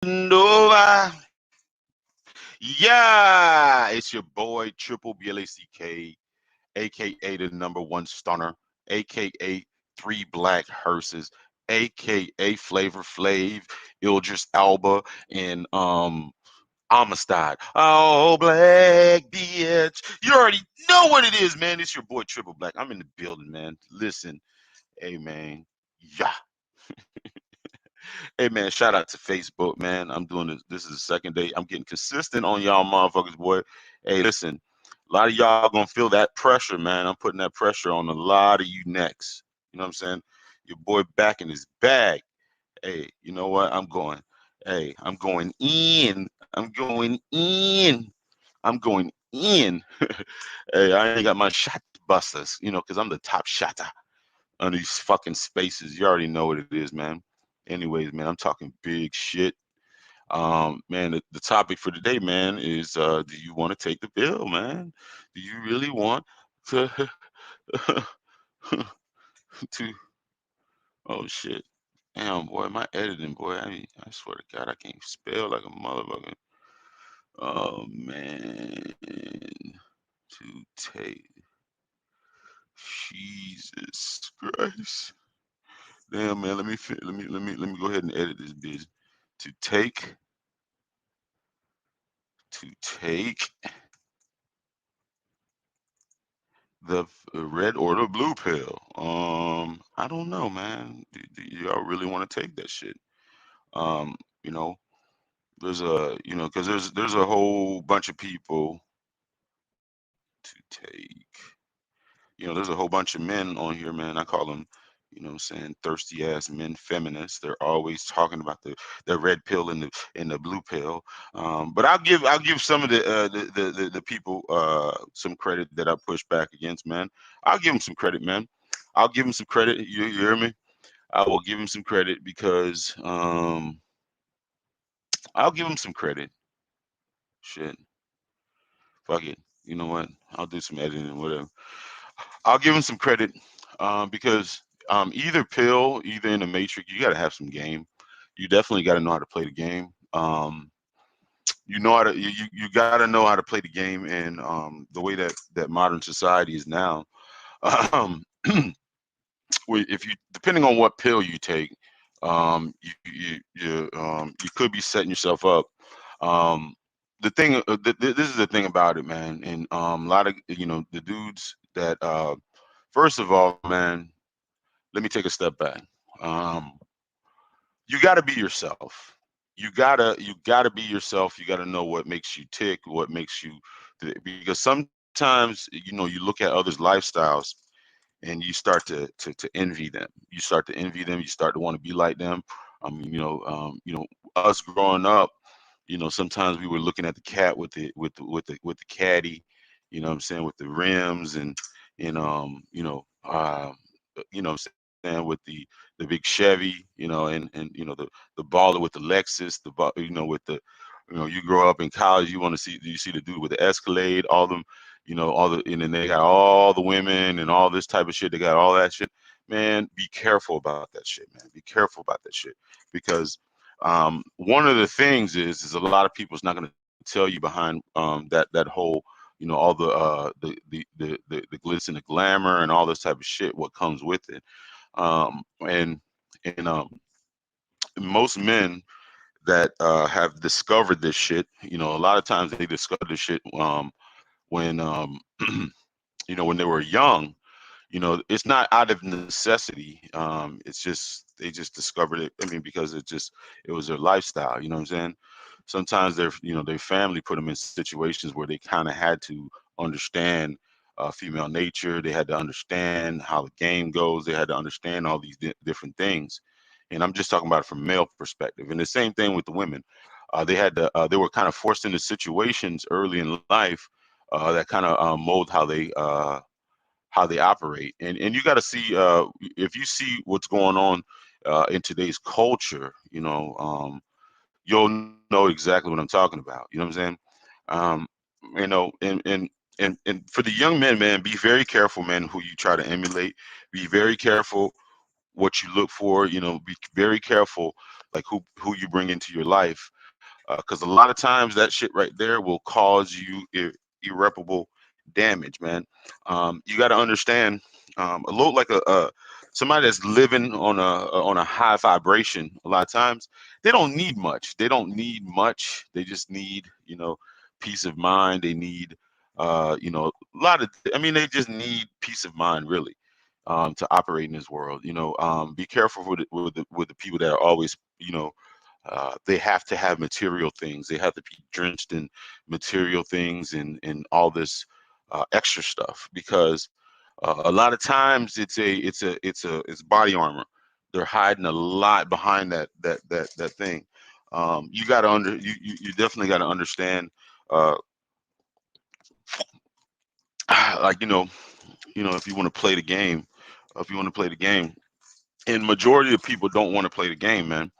Nova. Yeah, it's your boy Triple BLACK, aka the number one stunner, aka three black hearses, aka Flavor Flav, Idris Elba, and Amistad. Oh, black bitch. You already know what it is, man. It's your boy Triple Black. I'm in the building, man. Listen, hey man. Yeah. Hey man, shout out to Facebook, man. I'm doing this. This is the second day. I'm getting consistent on y'all motherfuckers, boy. Hey, listen, a lot of y'all gonna feel that pressure, man. I'm putting that pressure on a lot of you next. You know what I'm saying? Your boy back in his bag. Hey, you know what? I'm going. Hey, I'm going in. I'm going in. I'm going in. Hey, I ain't got my shot busters, because I'm the top shotter on these fucking spaces. You already know what it is, man. Anyways, man, I'm talking big shit. Man, the topic for today, man, is do you want to take the bill, man? Do you really want to to oh shit. Damn boy, my editing boy, I swear to God I can't spell like a motherfucker. Oh man. To take Jesus Christ. Damn man, let me go ahead and edit this bitch. To take to take the red or the blue pill. I don't know, man. Do y'all really want to take that shit? Um, you know, there's a, because there's a whole bunch of people to take. There's a whole bunch of men on here, man. I call them, what I'm saying, thirsty ass men, feminists. They're always talking about the red pill and the blue pill. But I'll give some of the people some credit that I push back against, man. I'll give them some credit, man. I'll give them some credit. You hear me? I will give them some credit because I'll give them some credit. Shit, fuck it. You know what? I'll do some editing, whatever. I'll give him some credit because either pill, either in the Matrix, you got to have some game. You definitely got to know how to play the game. You got to know how to play the game, and the way that modern society is now. Um, if you depending on what pill you take, you could be setting yourself up. Um, this is the thing about it, man, and a lot of the dudes that first of all, man, let me take a step back. Um, you got to be yourself. You gotta be yourself. You gotta know what makes you tick, what makes you, because sometimes you look at others' lifestyles and you start to envy them. You start to envy them. You start to want to be like them. Us growing up, sometimes we were looking at the cat with the caddy, what I'm saying, with the rims and what I'm saying, with the big Chevy, and the baller with the Lexus, with the you grow up in college, you see the dude with the Escalade, all them, and then they got all the women and all this type of shit. They got all that shit. Man, be careful about that shit, man. Be careful about that shit because one of the things is a lot of people's not going to tell you behind that whole all the glitz and the glamour and all this type of shit what comes with it. And most men that have discovered this shit, a lot of times they discover this shit when when they were young. It's not out of necessity. It's just they just discovered it. I mean, because it was their lifestyle. You know what I'm saying? Sometimes their family put them in situations where they kind of had to understand female nature. They had to understand how the game goes. They had to understand all these different things. And I'm just talking about it from male perspective. And the same thing with the women. They were kind of forced into situations early in life that kind of mold how they operate. And you got to see if you see what's going on in today's culture, you'll know exactly what I'm talking about. You know what I'm saying? Um, and for the young men, man, be very careful, man, who you try to emulate. Be very careful what you look for. Be very careful like who you bring into your life, because a lot of times that shit right there will cause you irreparable damage, man. You got to understand, a little like a somebody that's living on a high vibration. A lot of times they don't need much. They don't need much. They just need, peace of mind. They need, a lot of. I mean, they just need peace of mind, really. To operate in this world, be careful with the people that are always, they have to have material things. They have to be drenched in material things and all this extra stuff, because a lot of times it's body armor. They're hiding a lot behind that thing. You got to you definitely got to understand, uh, like if you want to play the game, and majority of people don't want to play the game, man.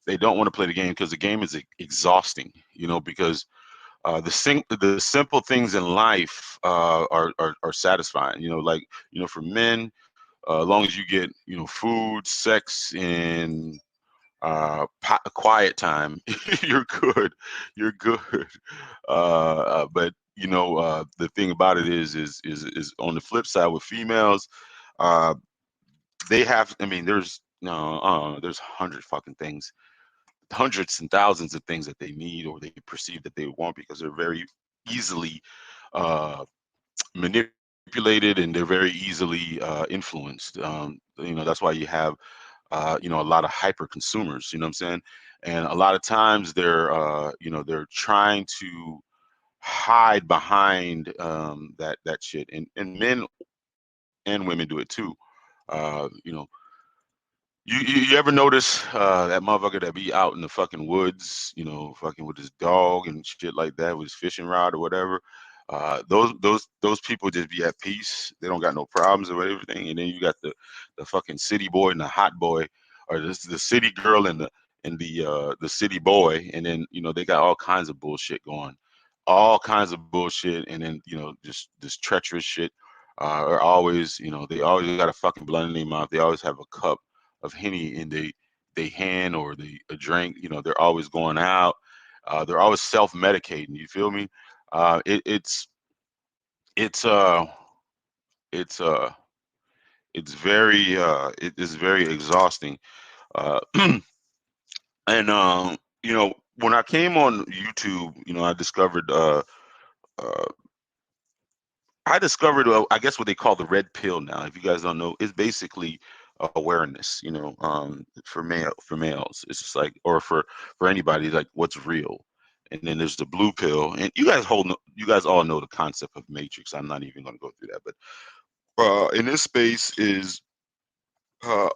They don't want to play the game because the game is exhausting. Because the simple things in life are satisfying. Like for men, as long as you get food, sex, and quiet time, you're good. You're good. But the thing about it is on the flip side with females, uh, they have. I mean, there's no, there's hundreds and thousands of things that they need or they perceive that they want, because they're very easily uh, manipulated, and they're very easily influenced. That's why you have a lot of hyper consumers. You know what I'm saying? And a lot of times they're trying to hide behind that shit, and men and women do it too. Uh, you know, you ever notice that motherfucker that be out in the fucking woods, fucking with his dog and shit like that, with his fishing rod or whatever? Those people just be at peace. They don't got no problems or everything. And then you got the fucking city boy and the hot boy, or the city girl and the city boy, and then they got all kinds of bullshit going, all kinds of bullshit, and then just this treacherous shit. Are always, they always got a fucking blunt in their mouth. They always have a cup of henny in they hand, or a drink. They're always going out. They're always self-medicating. You feel me? Uh, it, it's it's uh it's uh it's very it is very exhausting. uh and when I came on YouTube, uh I guess what they call the red pill now. If you guys don't know, it's basically awareness. For males, it's just like, or for anybody, like what's real. And then there's the blue pill, and you guys all know the concept of Matrix. I'm not even going to go through that, but in this space is uh,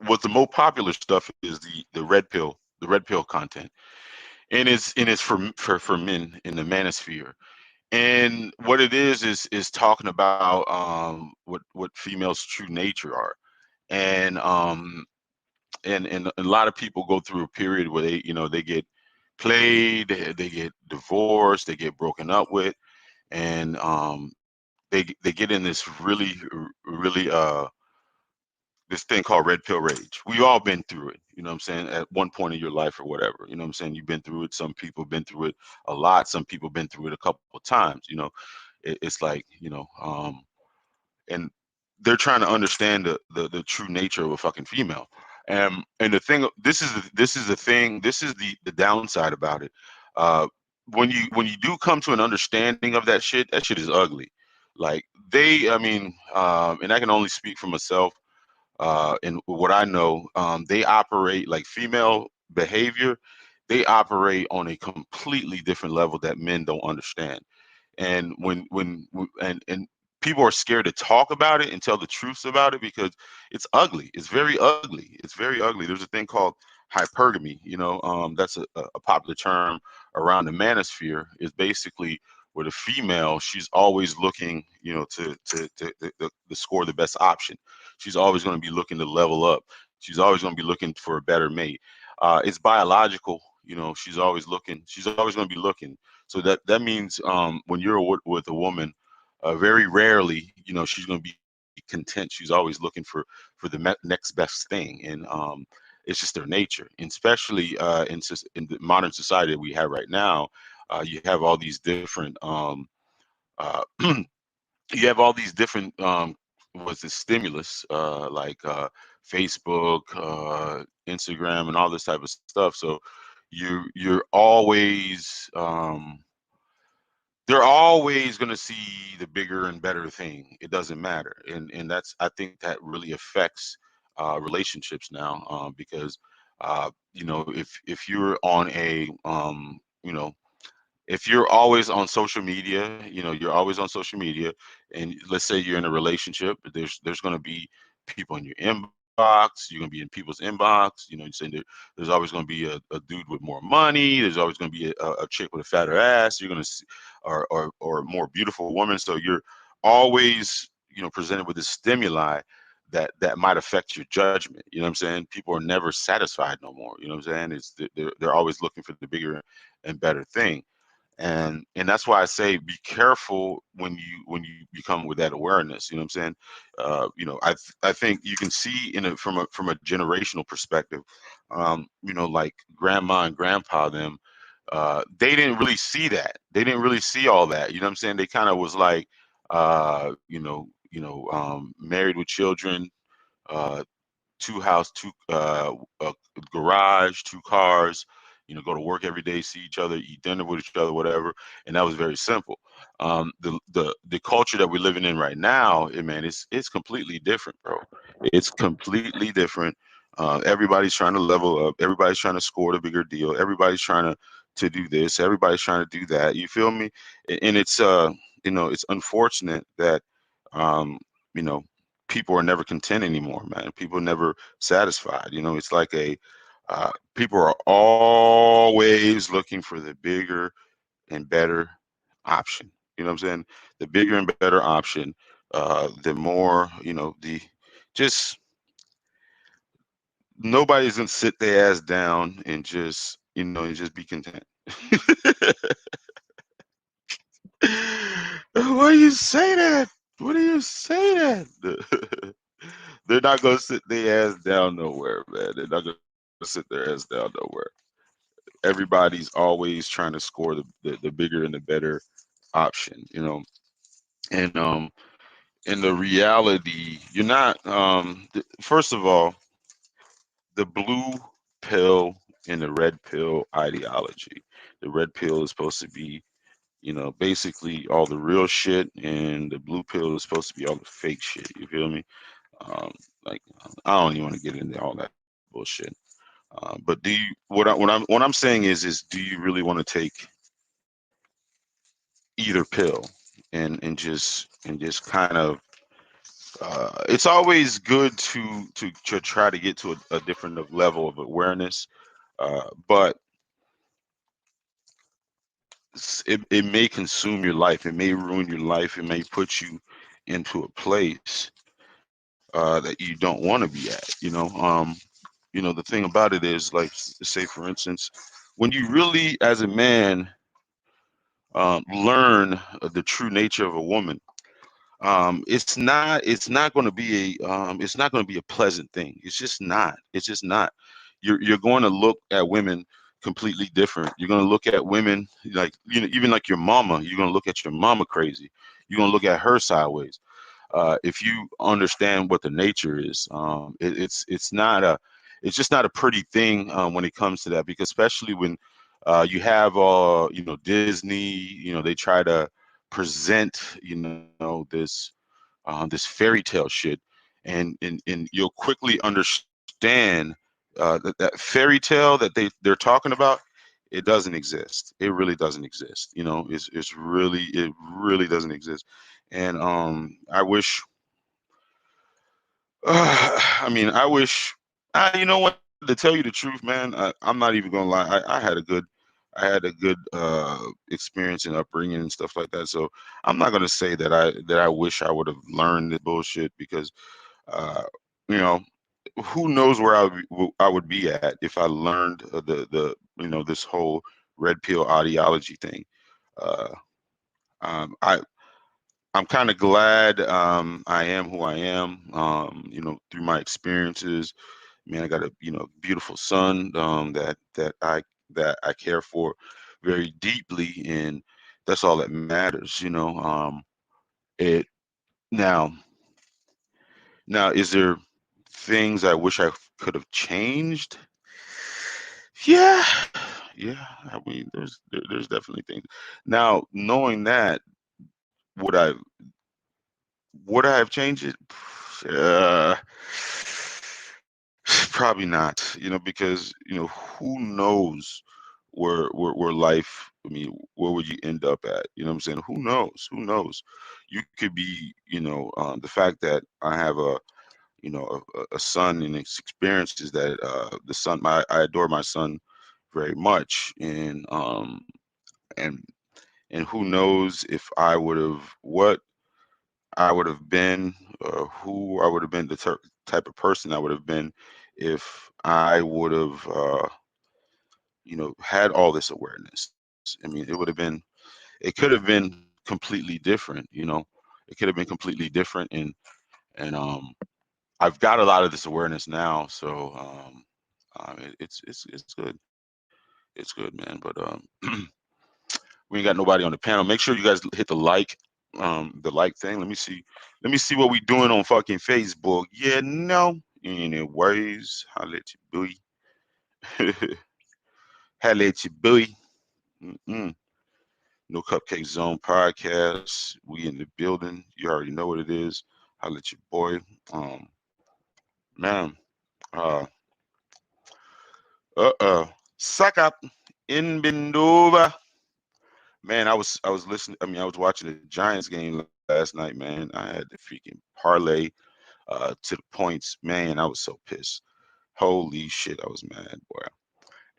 what the most popular stuff is the red pill content, and it's for men in the manosphere. And what it is talking about what females' true nature are. And a lot of people go through a period where they get played, they get divorced, they get broken up with, and they get in this really this thing called red pill rage. We all been through it, you know what I'm saying, at one point in your life or whatever. You know what I'm saying? You've been through it. Some people have been through it a lot. Some people been through it a couple of times. It's like, and they're trying to understand the true nature of a fucking female. And the thing, this is the downside about it. Uh, when you do come to an understanding of that shit is ugly. Like I mean, and I can only speak for myself. And what I know, they operate like female behavior. They operate on a completely different level that men don't understand. And and people are scared to talk about it and tell the truths about it, because it's ugly. It's very ugly. It's very ugly. There's a thing called hypergamy. That's a popular term around the manosphere. Is basically where the female, she's always looking, to score the best option. She's always going to be looking to level up. She's always going to be looking for a better mate. It's biological. She's always looking. She's always going to be looking. So that means, when you're with a woman, very rarely, she's going to be content. She's always looking for the next best thing. And It's just their nature, and especially in the modern society that we have right now. You have all these different uh, you have all these different what's the stimulus like Facebook, Instagram, and all this type of stuff. So you're always they're always going to see the bigger and better thing. It doesn't matter, and that's, I think that really affects relationships now, because if you're on a if you're always on social media, you're always on social media, and let's say you're in a relationship, there's going to be people in your inbox, you're going to be in people's inbox, you're saying there's always going to be a dude with more money, there's always going to be a chick with a fatter ass, you're going to see, or a more beautiful woman. So you're always, presented with this stimuli that might affect your judgment. You know what I'm saying? People are never satisfied no more. You know what I'm saying? They're always looking for the bigger and better thing, and that's why I say be careful when you become with that awareness. You know what I'm saying? I think you can see from a generational perspective. Like grandma and grandpa them, they didn't really see that. They didn't really see all that. You know what I'm saying? They kind of was like, married with children, uh, two house, two a garage, two cars. Go to work every day, see each other, eat dinner with each other, whatever. And that was very simple. The culture that we're living in right now, man, it's completely different, bro. It's completely different. Everybody's trying to level up. Everybody's trying to score the bigger deal. Everybody's trying to do this. Everybody's trying to do that. You feel me? And it's unfortunate that um, you know people are never content anymore, man. People are never satisfied. It's like people are always looking for the bigger and better option. You know what I'm saying? The bigger and better option, the more, the just nobody's gonna sit their ass down and just be content. Why do you say that? What do you say that? They're not gonna sit their ass down nowhere, man. They're not gonna sit their ass down nowhere. Everybody's always trying to score the bigger and the better option. And the reality, you're not. First of all, the blue pill and the red pill ideology. The red pill is supposed to be, basically all the real shit, and the blue pill is supposed to be all the fake shit. You feel me? Um, like I don't even want to get into all that bullshit. But do you what I'm saying is do you really want to take either pill and just kind of it's always good to try to get to a different level of awareness, but it may consume your life, it may ruin your life, it may put you into a place that you don't want to be at. The thing about it is, like, say for instance, when you really as a man learn the true nature of a woman, it's not going to be a pleasant thing. It's just not. You're going to look at women completely different. You're going to look at women like, even like your mama. You're going to look at your mama crazy. You're going to look at her sideways. If you understand what the nature is, it's just not a pretty thing when it comes to that, because especially when you have Disney, they try to present this fairy tale shit, and you'll quickly understand that fairy tale that they're talking about, it doesn't exist. It really doesn't exist. It really doesn't exist. And I wish I mean, I wish. You know what? To tell you the truth, man, I'm not even gonna lie. I had a good experience and upbringing and stuff like that. So I'm not gonna say that I wish I would have learned the bullshit, because uh, you know who knows where I would be at if I learned this whole red pill ideology thing. Uh, I'm kind of glad I am who I am, through my experiences, Man, I got a beautiful son that I care for very deeply, and that's all that matters. It now now is there things I wish I could have changed? Yeah, yeah. I mean, there's definitely things. Now, knowing that, would I would I have changed it? Uh, Probably not. Because who knows where life. I mean, where would you end up at? You know what I'm saying? Who knows? Who knows? You could be. The fact that I have a son and his experiences that the son. I adore my son very much, and and who knows if I would have what I would have been, who I would have been, the type of person I would have been if I would have, had all this awareness. I mean, it could have been completely different. It could have been completely different, and I've got a lot of this awareness now, so it's good. It's good, man. But we ain't got nobody on the panel. Make sure you guys hit the like thing. Let me see what we doing on fucking Facebook. Yeah, no. Anyways, holla at your boy. Holla at your boy. Mm-mm. No Cupcake Zone podcast. We in the building. You already know what it is. Holla at your boy. Man. Uh Suck up in Bendova. Man, I was listening. I mean, I was watching the Giants game last night, man. I had the freaking parlay to the points. Man, I was so pissed. Holy shit, I was mad, boy.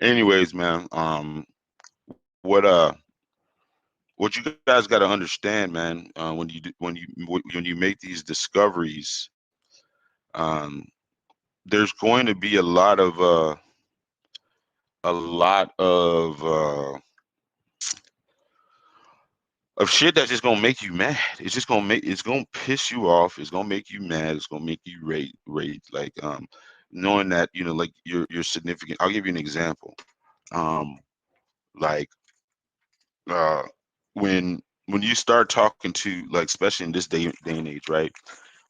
Anyways, man, what you guys got to understand, man, when you make these discoveries, um, there's going to be a lot of shit that's just gonna make you mad. It's gonna piss you off. It's gonna make you mad. It's gonna make you rage. Like knowing that like your significant. I'll give you an example. Um, like uh, when you start talking to, like, especially in this day and age, right?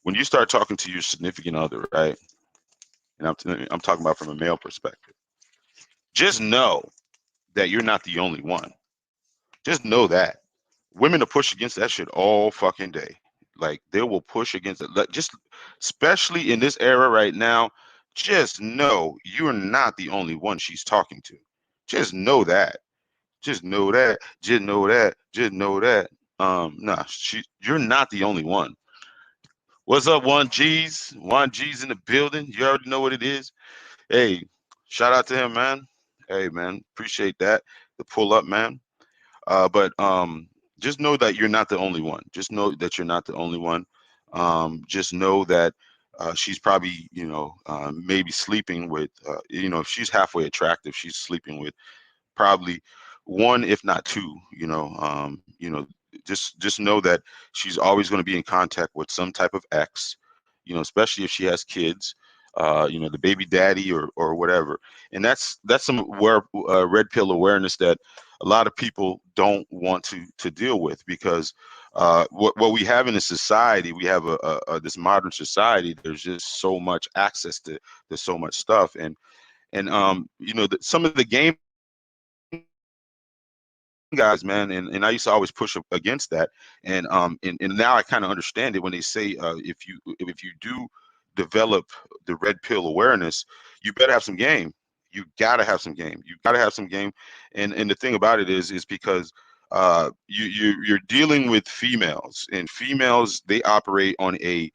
When you start talking to your significant other, right? And I'm talking about from a male perspective. Just know that you're not the only one. Just know that. Women will push against that shit all fucking day. Like they will push against it. Like, just especially in this era right now, just know you're not the only one she's talking to. Just know that. Just know that. Just know that. Just know that. Nah, you're not the only one. What's up, 1G's? 1G's in the building. You already know what it is. Hey, shout out to him, man. Hey, man, appreciate that. The pull up, man. But just know that you're not the only one. Just know that you're not the only one. Just know that she's probably, maybe sleeping with, if she's halfway attractive, she's sleeping with probably one, if not two. Just know that she's always going to be in contact with some type of ex. Especially if she has kids. The baby daddy or whatever, and that's some red pill awareness that a lot of people don't want to deal with, because what we have in a society, we have this modern society. There's just so much access to so much stuff, and some of the game guys, man, and I used to always push against that, and now I kind of understand it when they say if you do develop the red pill awareness, you better have some game. You gotta have some game. You gotta have some game, and the thing about it is because you're dealing with females, and females, they operate on a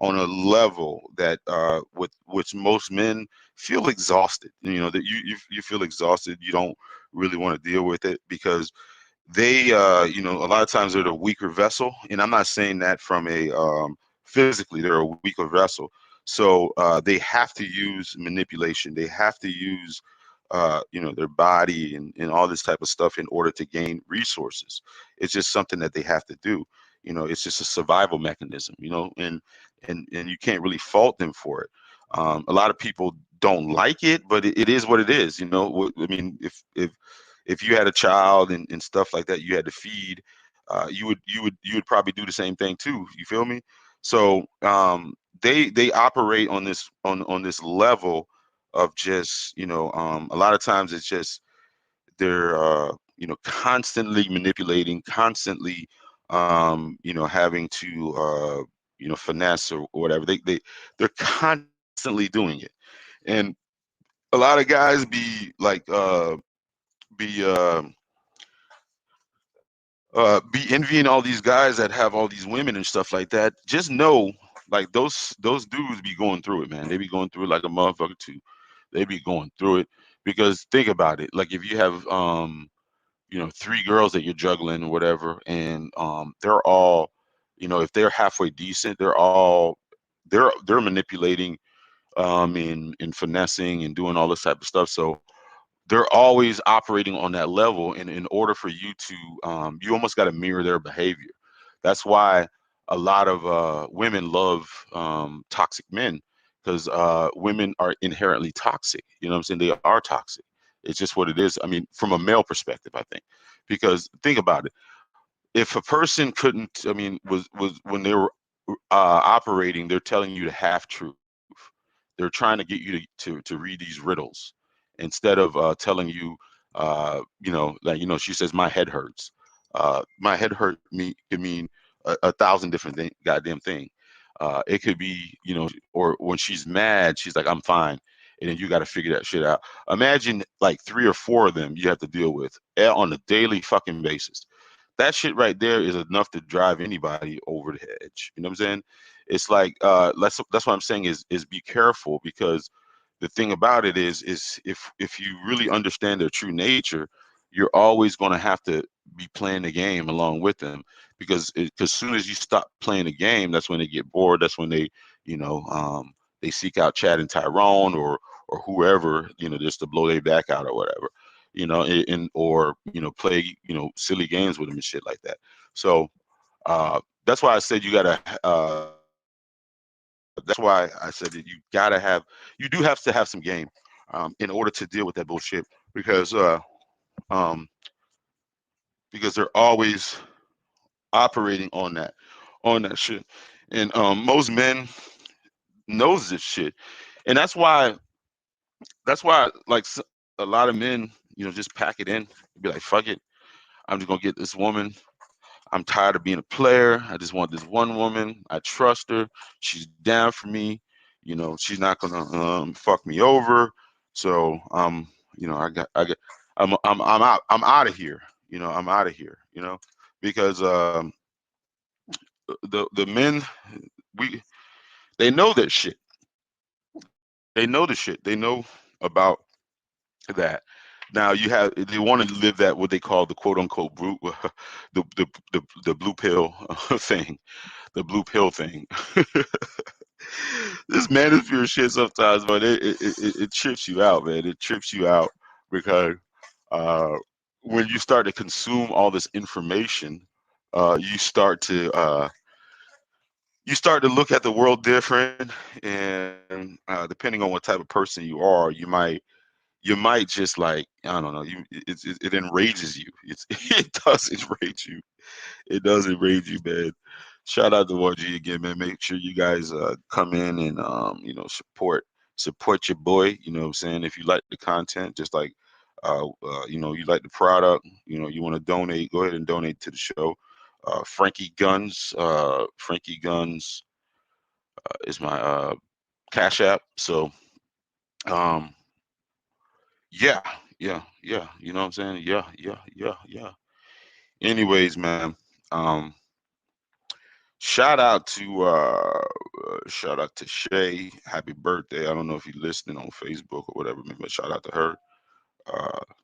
level that with which most men feel exhausted. That you feel exhausted. You don't really want to deal with it because they a lot of times they're the weaker vessel, and I'm not saying that from a physically they're a weaker vessel. So they have to use manipulation. They have to use their body and all this type of stuff in order to gain resources. It's just something that they have to do. It's just a survival mechanism, and you can't really fault them for it. A lot of people don't like it, but it is what it is. I mean, if you had a child and stuff like that, you had to feed, you would probably do the same thing too. You feel me? So they operate on this level of just a lot of times it's just they're constantly manipulating, constantly having to finesse or whatever. They're constantly doing it, and a lot of guys be be envying all these guys that have all these women and stuff like that. Just know, like those dudes be going through it, man. They be going through it like a motherfucker too. They be going through it because think about it. Like if you have three girls that you're juggling or whatever, and they're all, if they're halfway decent, they're manipulating, in finessing and doing all this type of stuff. So they're always operating on that level, and in order for you to you almost got to mirror their behavior. That's why a lot of women love toxic men, because women are inherently toxic. You know what I'm saying? They are toxic. It's just what it is. I mean, from a male perspective, I think, because think about it. If a person couldn't, I mean, was when they were operating, they're telling you the half truth. They're trying to get you to read these riddles instead of telling you, like she says, my head hurts. My head hurt me could mean a thousand different goddamn thing. It could be, or when she's mad, she's like, I'm fine. And then you got to figure that shit out. Imagine like three or four of them you have to deal with on a daily fucking basis. That shit right there is enough to drive anybody over the edge. You know what I'm saying? It's like that's what I'm saying is be careful, because the thing about it is if you really understand their true nature, you're always going to have to be playing the game along with them, because soon as you stop playing the game, that's when they get bored. That's when they seek out Chad and Tyrone or whoever, just to blow their back out or whatever, or play silly games with them and shit like that. So that's why I said you gotta. That's why I said that you do have to have some game, in order to deal with that bullshit, because um, because they're always operating on that shit, and most men knows this shit, and that's why like a lot of men, just pack it in, be like, fuck it, I'm just gonna get this woman. I'm tired of being a player. I just want this one woman. I trust her. She's down for me. She's not gonna fuck me over. So I'm out of here. I'm out of here. Because the men, we they know that shit. They know the shit. They know about that. Now you have they want to live that what they call the quote unquote the blue pill thing, the blue pill thing. This manosphere shit sometimes, but it trips you out, man. It trips you out because uh, when you start to consume all this information, you start to look at the world different, and depending on what type of person you are, you might just like, I don't know, it enrages you. It does enrage you. It does enrage you, man. Shout out to YG again, man. Make sure you guys come in and support your boy. You know what I'm saying? If you like the content, just like you like the product, you want to donate, go ahead and donate to the show. Frankie Guns is my Cash App. So um yeah, yeah. You know what I'm saying? Yeah, yeah, yeah, yeah. Anyways, man. Um shout out to Shay. Happy birthday. I don't know if you're listening on Facebook or whatever, man, but shout out to her.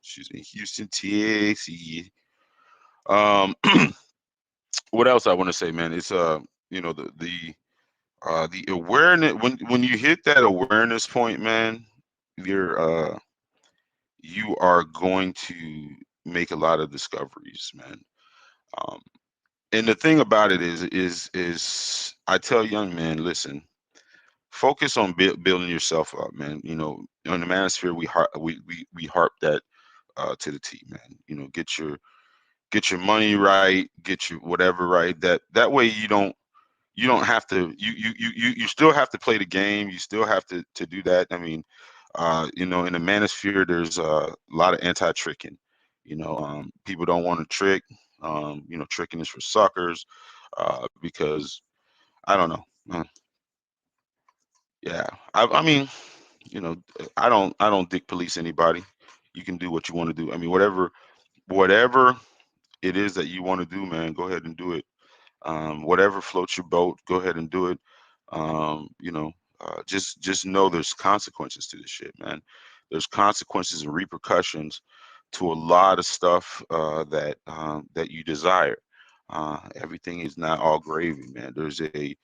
She's in Houston, Texas. Um what else I want to say, man? It's the awareness, when you hit that awareness point, man, you're you are going to make a lot of discoveries, man. Um and the thing about it is I tell young men, listen, focus on building yourself up, man. You know, on the manosphere, we harp that to the T, man. You know, get your money right, get your whatever right. That way you don't have to you still have to play the game. You still have to do that. I mean, you know, in the manosphere, there's a lot of anti-tricking. You know, people don't want to trick. You know, tricking is for suckers, because I don't know. Yeah, I mean, you know, I don't dick police anybody. You can do what you want to do. I mean, whatever it is that you want to do, man, go ahead and do it. Whatever floats your boat, go ahead and do it. You know, just know there's consequences to this shit, man. There's consequences and repercussions to a lot of stuff that you desire. Everything is not all gravy, man. There's a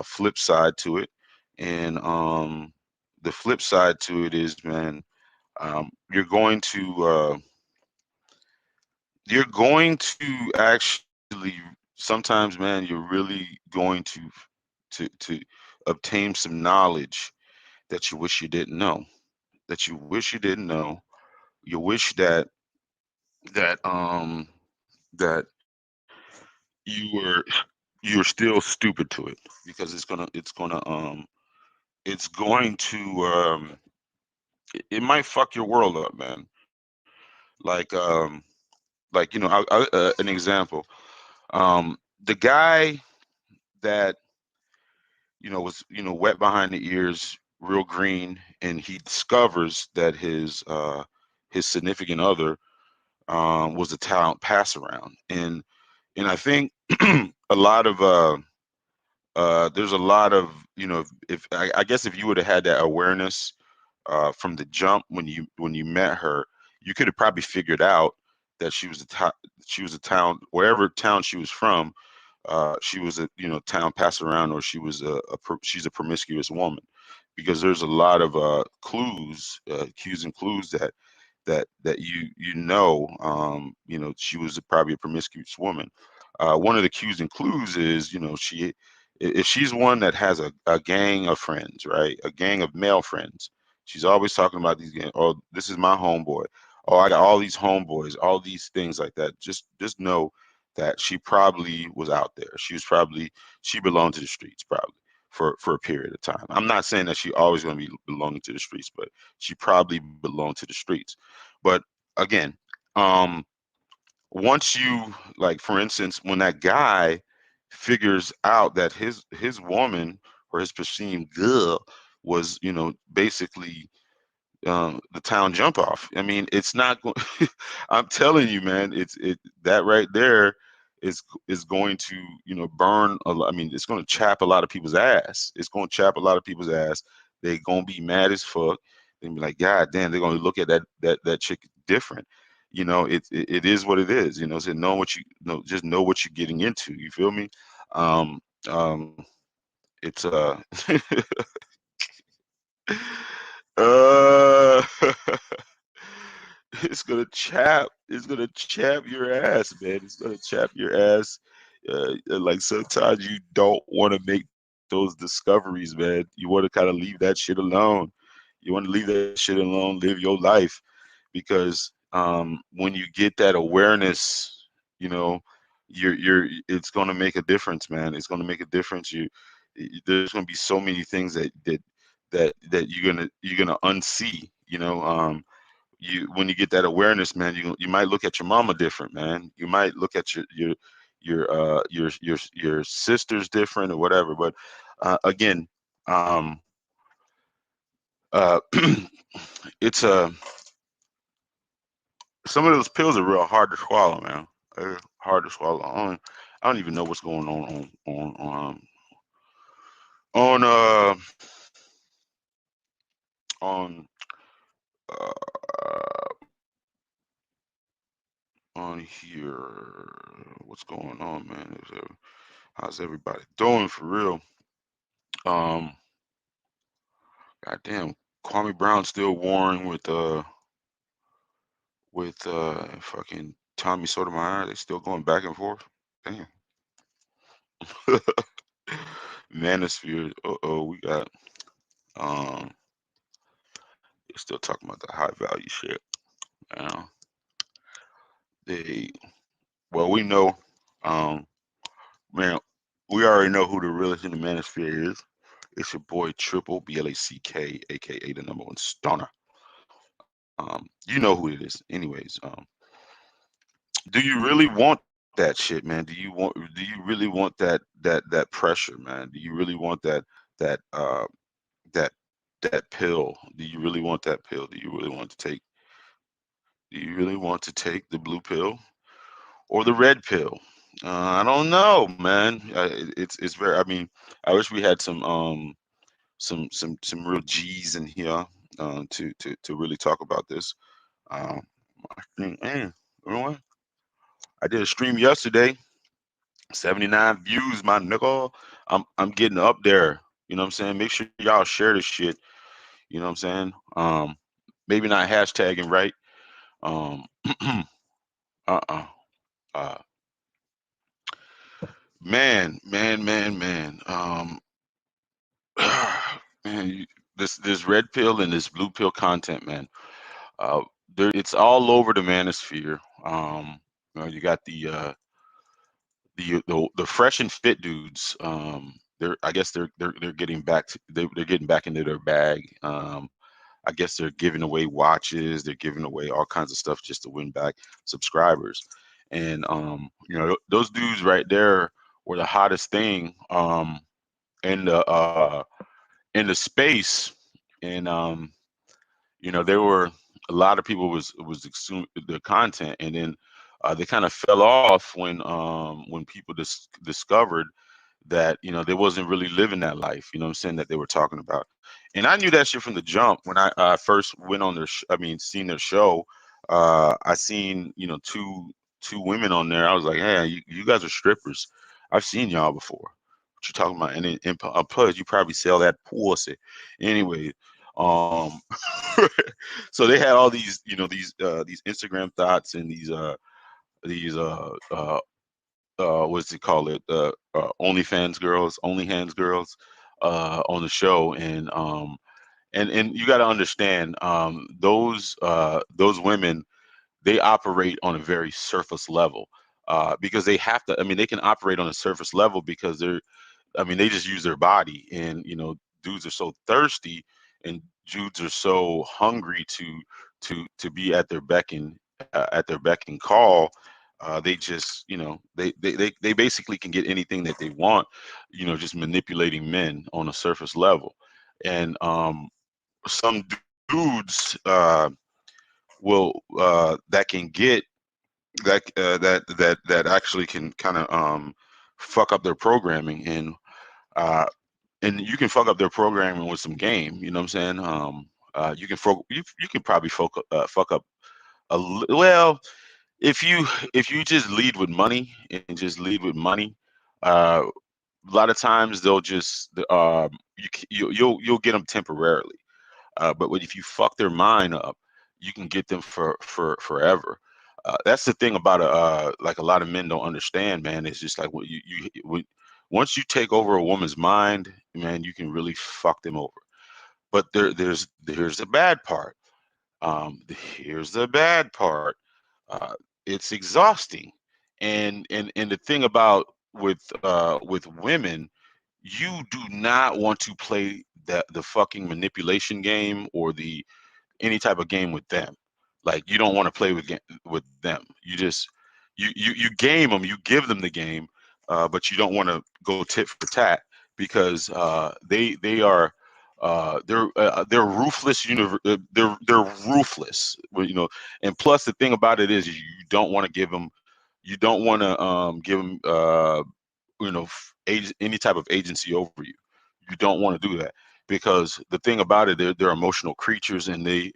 flip side to it, and the flip side to it is, man, you're going to actually sometimes, man, you're really going to obtain some knowledge that you wish you didn't know, that you wish you didn't know. You wish that that you you're still stupid to it, because it's going to it might fuck your world up, man. Like like, you know, an example. The guy that, you know, was, you know, wet behind the ears, real green, and he discovers that his significant other was a talent pass around, and I think a lot of there's a lot of, you know, if I guess if you would have had that awareness from the jump when you met her, you could have probably figured out that she was a town, wherever town she was from, she was a, you know, town pass around, or she was she's a promiscuous woman, because there's a lot of cues and clues that you know, you know, she was probably a promiscuous woman. One of the cues and clues is, you know, if she's one that has a gang of friends, right, a gang of male friends, she's always talking about these gangs. Oh, this is my homeboy. Oh, I got all these homeboys, all these things like that. Just know that she probably was out there. She belonged to the streets probably for a period of time. I'm not saying that she always going to be belonging to the streets, but she probably belonged to the streets. But again, um, once you, like, for instance, when that guy figures out that his woman, or his perceived girl, was, you know, basically the town jump off. I mean, it's not going. I'm telling you, man, that right there is going to, you know, burn. I mean, it's going to chap a lot of people's ass. It's going to chap a lot of people's ass. They're going to be mad as fuck. They be like, God damn, they're going to look at that chick different. You know, it is what it is. You know, so know what you know. Just know what you're getting into. You feel me? Um, um, it's uh it's gonna chap your ass, man. It's gonna chap your ass. Like, sometimes you don't want to make those discoveries, man. You want to kind of leave that shit alone. You want to leave that shit alone, live your life, because when you get that awareness, you know, you're it's gonna make a difference, man. It's gonna make a difference. There's gonna be so many things that you're gonna unsee, you know. You When you get that awareness, man, you might look at your mama different, man. You might look at your sisters different, or whatever. But again, um uh it's some of those pills are real hard to swallow, man. They're hard to swallow. I don't even know what's going on on on here. What's going on, man? How's everybody doing for real? Um, Goddamn, Kwame Brown still warring with fucking Tommy Sotomayor. They still going back and forth. Damn. Manosphere. Uh oh, we got. Um, they're still talking about the high value shit. Uh, they well, we know, um, man, we already know who the realest in the manosphere is. It's your boy Triple Black, aka the number one stoner. You know who it is. Anyways, do you really want that shit, man? Do you really want that pressure, man? Do you really want that that that pill? Do you really want that pill? Do you really want to take the blue pill or the red pill? I don't know, man. It's very. I mean, I wish we had some real G's in here to really talk about this. Um, I think, man, you know what? I did a stream yesterday, 79 views, my nigga. I'm getting up there. You know what I'm saying? Make sure y'all share this shit. You know what I'm saying? Maybe not hashtagging right. Um, uh-uh. Uh, man. Man, this red pill and this blue pill content, man. Uh, it's all over the manosphere. You got the fresh and fit dudes. They're I guess they're getting back they're getting back into their bag. I guess they're giving away watches. They're giving away all kinds of stuff just to win back subscribers. And those dudes right there were the hottest thing in the space. And there were a lot of people was the content, and then they kind of fell off when people discovered that they wasn't really living that life. You know what I'm saying, that they were talking about. And I knew that shit from the jump when I first went on seen their show. I seen two women on there. I was like, hey, you guys are strippers. I've seen y'all before. What you talking about? And plus you probably sell that pussy anyway. um so they had all these these Instagram thoughts and these what's it call it only hands girls on the show. And you got to understand, those women, they operate on a very surface level, because they have to. I mean, they can operate on a surface level because they just use their body. And dudes are so thirsty, and dudes are so hungry to be at their beck and call. They just they basically can get anything that they want, just manipulating men on a surface level. And some dudes will that can get that actually can kind of fuck up their programming. And you can fuck up their programming with some game. You know what I'm saying? You can probably fuck up well, if you just lead with money and just lead with money. A lot of times they'll just you'll get them temporarily. But if you fuck their mind up, you can get them for forever. That's the thing about like a lot of men don't understand, man. It's just like once you take over a woman's mind, man, you can really fuck them over. But here's the bad part. Here's the bad part. Uh, it's exhausting. And the thing about with women, you do not want to play the fucking manipulation game or the any type of game with them. Like, you don't want to play with them. You just you game them, you give them the game, but you don't want to go tit for tat, because they are they're ruthless. They're ruthless. And plus the thing about it is you don't want to give them. You don't want to give them any type of agency over you. You don't want to do that, because the thing about it, they're emotional creatures, and they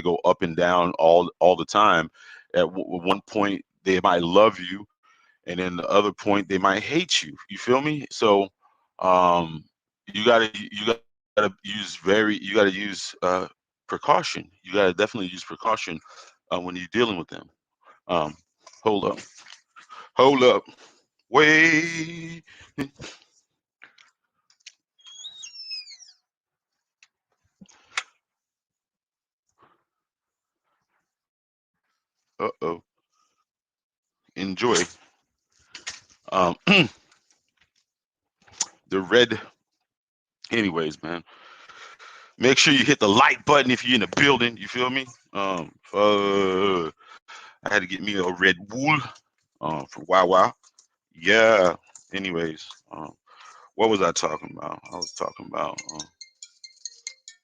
go up and down all the time. One point they might love you, and then the other point they might hate you. You feel me? So you gotta use precaution. You gotta definitely use precaution when you're dealing with them. um hold up, hold up, wait. Uh-oh. Enjoy. The red. Anyways, man. Make sure you hit the like button if you're in the building. You feel me? I had to get me a Red Bull for Wawa. Yeah. Anyways, what was I talking about? I was talking about.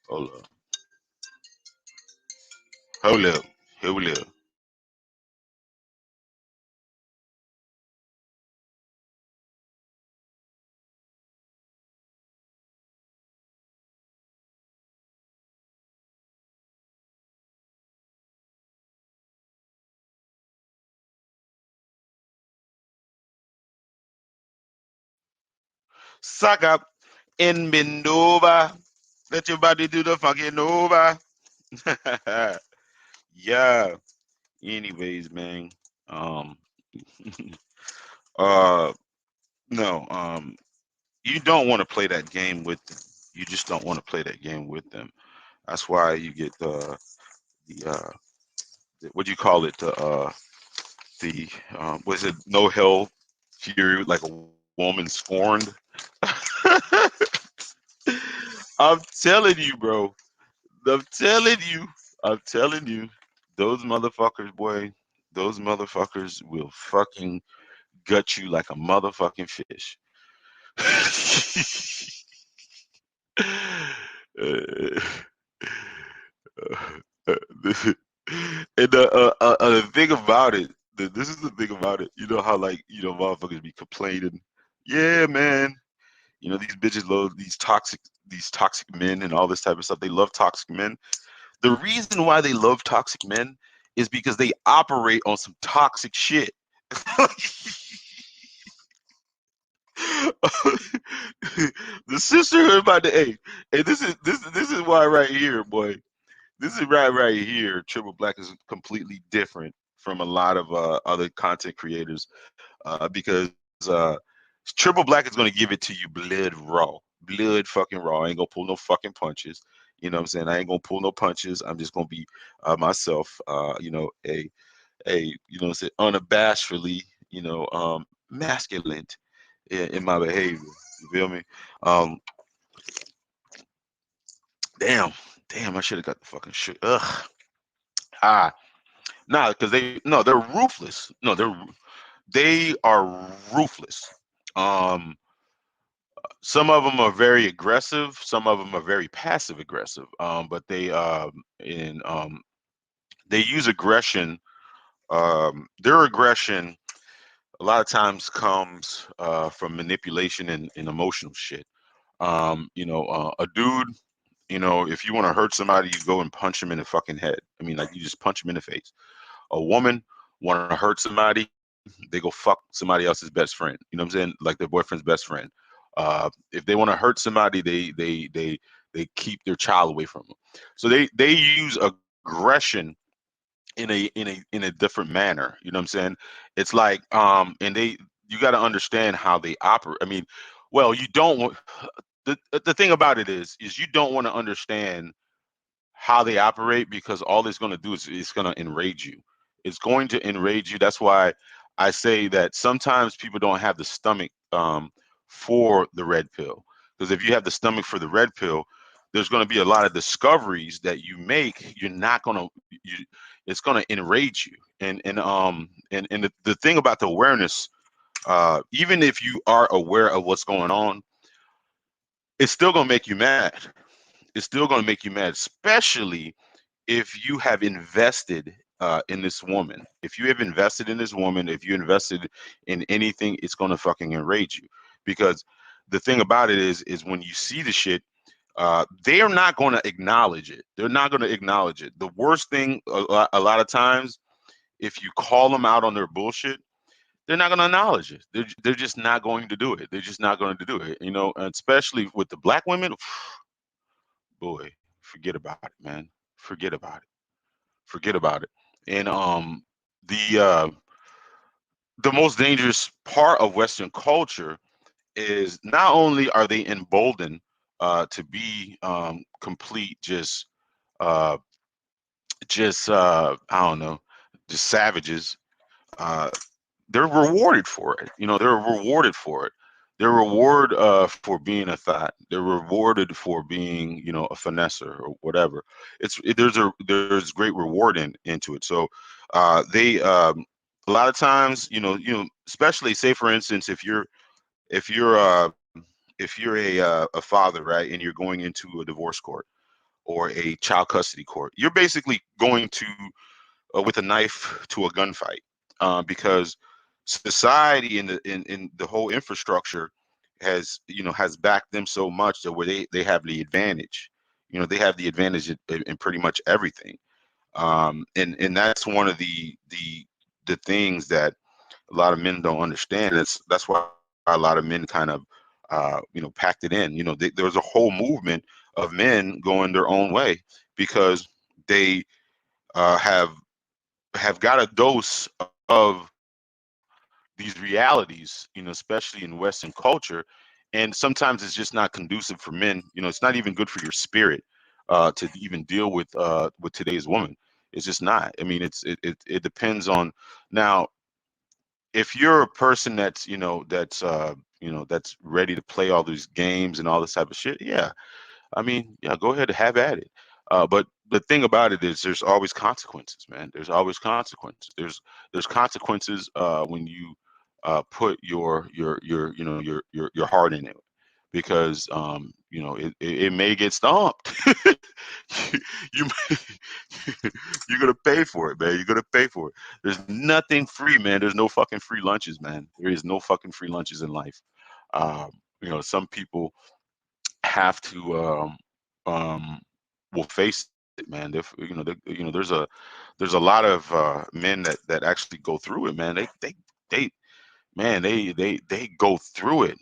Hold up. Hold up. Hold up. Suck up and bend over. Let your body do the fucking over. Yeah. Anyways, man. Um. uh. No. You don't want to play that game with them. You just don't want to play that game with them. That's why you get the what do you call it? The was it no hell fury like a woman scorned? I'm telling you, bro. I'm telling you. I'm telling you. Those motherfuckers, boy. Those motherfuckers will fucking gut you like a motherfucking fish. Uh, the- and the thing about it, this is the thing about it. You know how like motherfuckers be complaining. Yeah, man. These bitches love these toxic men and all this type of stuff. They love toxic men. The reason why they love toxic men is because they operate on some toxic shit. The sisterhood about the hey, this is why right here, boy. This is right here. Triple Black is completely different from a lot of other content creators because uh, Triple Black is gonna give it to you blood fucking raw. I ain't gonna pull no fucking punches. You know what I'm saying? I ain't gonna pull no punches. I'm just gonna be myself. What I'm saying, unabashedly, masculine in my behavior. You feel me? Um, damn, damn, I should have got the fucking shit. Ugh. Ah, nah, because they're ruthless. No, they are ruthless. Um, some of them are very aggressive. Some of them are very passive aggressive. But they use aggression. Their aggression a lot of times comes from manipulation and emotional shit. A dude, if you want to hurt somebody, you go and punch him in the fucking head. I mean, like you just punch him in the face. A woman want to hurt somebody, they go fuck somebody else's best friend. You know what I'm saying? Like their boyfriend's best friend. If they want to hurt somebody, they keep their child away from them. So they use aggression in a different manner. You know what I'm saying? It's like and you got to understand how they operate. I mean, well, you don't want the thing about it is you don't want to understand how they operate because all it's going to do is it's going to enrage you. It's going to enrage you. That's why I say that sometimes people don't have the stomach for the red pill. Because if you have the stomach for the red pill, there's going to be a lot of discoveries that you make. You're not going to. It's going to enrage you. And the thing about the awareness, even if you are aware of what's going on, it's still going to make you mad. It's still going to make you mad, especially if you have invested in this woman. If you have invested in this woman, if you invested in anything, it's going to fucking enrage you. Because the thing about it is when you see the shit, they are not going to acknowledge it. They're not going to acknowledge it. The worst thing, a lot of times, if you call them out on their bullshit, they're not going to acknowledge it. They're just not going to do it. They're just not going to do it. And especially with the black women, boy, forget about it, man. Forget about it. Forget about it. And the uh, the most dangerous part of Western culture is not only are they emboldened to be complete, just I don't know, just savages, uh, they're rewarded for it. They're rewarded for it. They're rewarded for being a thought. They're rewarded for being, a finesser or whatever. There's great reward into it. So they a lot of times, especially say for instance, if you're uh, if you're a father, right, and you're going into a divorce court or a child custody court, you're basically going to with a knife to a gunfight, because society and in the whole infrastructure has backed them so much that where they have the advantage. They have the advantage in pretty much everything, and that's one of the things that a lot of men don't understand. That's why a lot of men kind of packed it in. There was a whole movement of men going their own way because they have got a dose of these realities, especially in Western culture. And sometimes it's just not conducive for men. It's not even good for your spirit to even deal with today's woman. It's just not. I mean, it depends on. Now, if you're a person that's ready to play all these games and all this type of shit, yeah, I mean, yeah, go ahead and have at it. But the thing about it is, there's always consequences, man. There's always consequences. There's consequences when you put your heart in it, because it may get stomped. you you're gonna pay for it, man. You're gonna pay for it. There's nothing free, man. There's no fucking free lunches, man. There is no fucking free lunches in life. Um, some people have to um will face it, man. There's a lot of men that actually go through it, man. They man they go through it,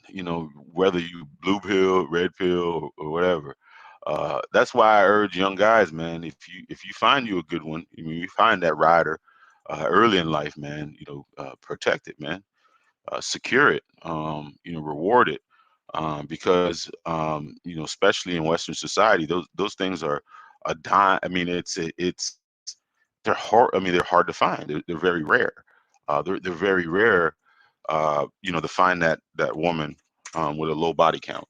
whether you blue pill, red pill, or whatever. That's why I urge young guys, man, if you find you a good one, I mean, you find that rider early in life, man, protect it, man. Secure it, reward it, because especially in Western society, those things are a dime. I mean, they're hard. I mean, they're hard to find. They're very rare. They're very rare. To find that woman with a low body count.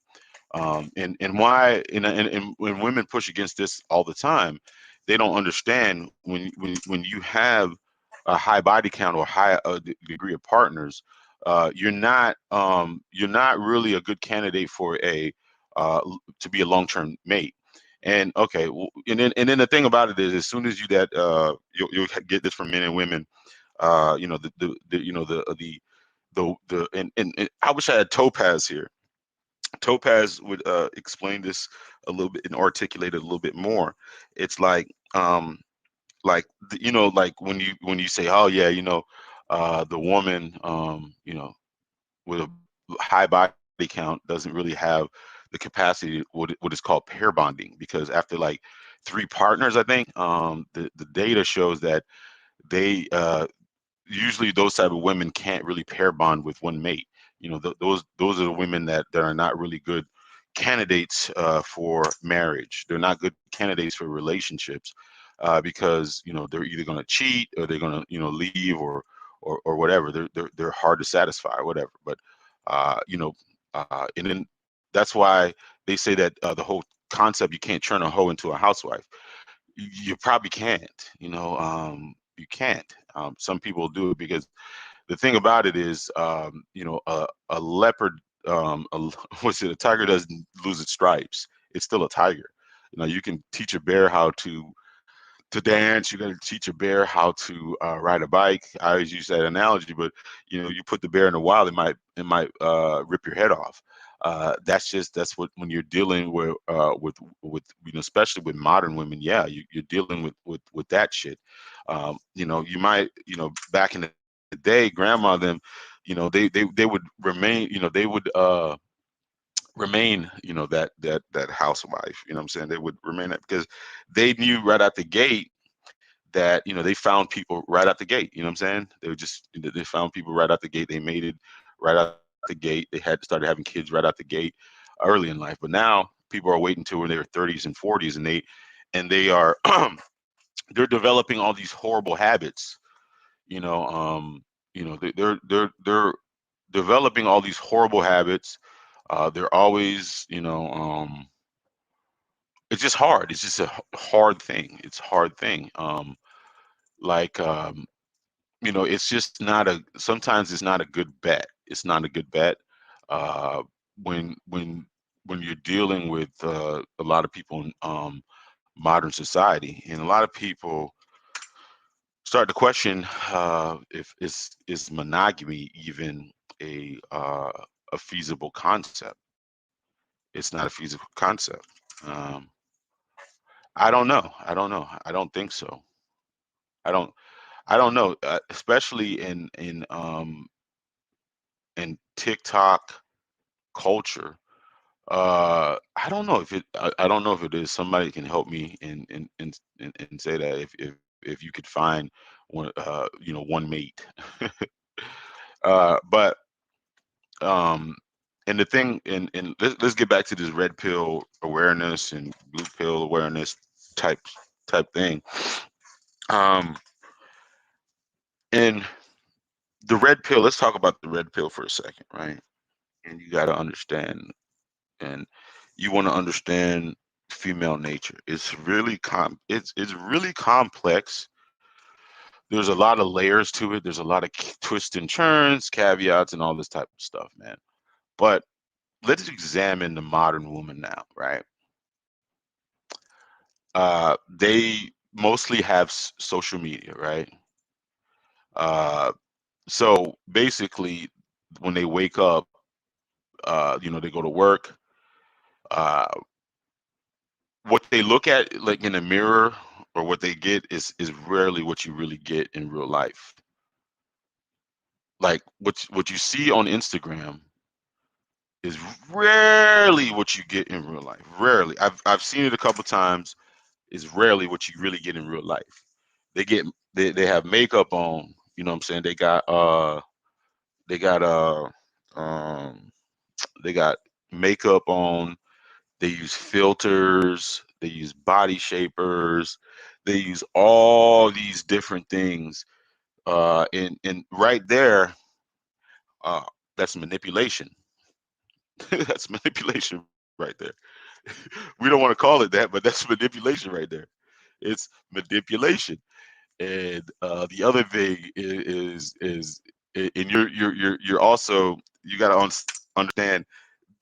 And why? And when women push against this all the time, they don't understand when you have a high body count or high degree of partners, you're not really a good candidate for to be a long-term mate. And okay, and then the thing about it is, as soon as you'll get this from men and women. And I wish I had Topaz here. Topaz would explain this a little bit and articulate it a little bit more. It's like like when you say, oh yeah, the woman, with a high body count doesn't really have the capacity, what is called pair bonding, because after like 3 partners, I think, the data shows that they usually those type of women can't really pair bond with one mate. Those are the women that are not really good candidates for marriage. They're not good candidates for relationships, because they're either going to cheat, or they're going to leave, or whatever. They're hard to satisfy or whatever. But and then that's why they say that the whole concept, you can't turn a hoe into a housewife. You probably can't. You can't. Some people do it because the thing about it is, a leopard, what's it? A tiger doesn't lose its stripes. It's still a tiger. You can teach a bear how to dance. You got to teach a bear how to ride a bike. I always use that analogy, but you put the bear in the wild, it might rip your head off. That's what, when you're dealing with especially with modern women. Yeah, you're dealing with that shit. You might, back in the day, grandma, them, they would remain, they would remain, that housewife. You know what I'm saying? They would remain that because they knew right out the gate that they found people right out the gate. You know what I'm saying? They found people right out the gate. They made it right out the gate. They had started having kids right out the gate early in life. But now people are waiting till when they're 30s and 40s, and they are they're developing all these horrible habits You know, they're developing all these horrible habits. They're always, it's just hard. It's just a hard thing. It's a hard thing. Like, it's just not a. Sometimes it's not a good bet. It's not a good bet. Uh, when when when you're dealing with a lot of people in modern society, and a lot of people start to question if is monogamy even a uh, a feasible concept. It's not a feasible concept. Um, I don't know. I don't know. I don't think so. I don't. I don't know. Especially in TikTok culture. I don't know if it. I don't know if it is. Somebody can help me and say that if you could find one one mate. But um and the thing and let's get back to this red pill awareness and blue pill awareness type type thing. um and the red pill, let's talk about the red pill for a second, right? And you got to understand, and you want to understand female nature. It's really it's really complex. There's a lot of layers to it. There's a lot of twists and turns, caveats, and all this type of stuff, man. But let's examine the modern woman now, right? They mostly have social media, right? Uh, so basically, when they wake up, they go to work. Uh, what they look at, like in a mirror, or what they get is rarely what you really get in real life. Like what you see on Instagram is rarely what you get in real life. Rarely. I've seen it a couple times. Is rarely what you really get in real life. They get they have makeup on, you know what I'm saying? They got um they got makeup on, they use filters, they use body shapers, they use all these different things. And right there, uh that's manipulation. That's manipulation right there. We don't want to call it that, but that's manipulation right there. It's manipulation. And the other thing and you're also, you got to understand,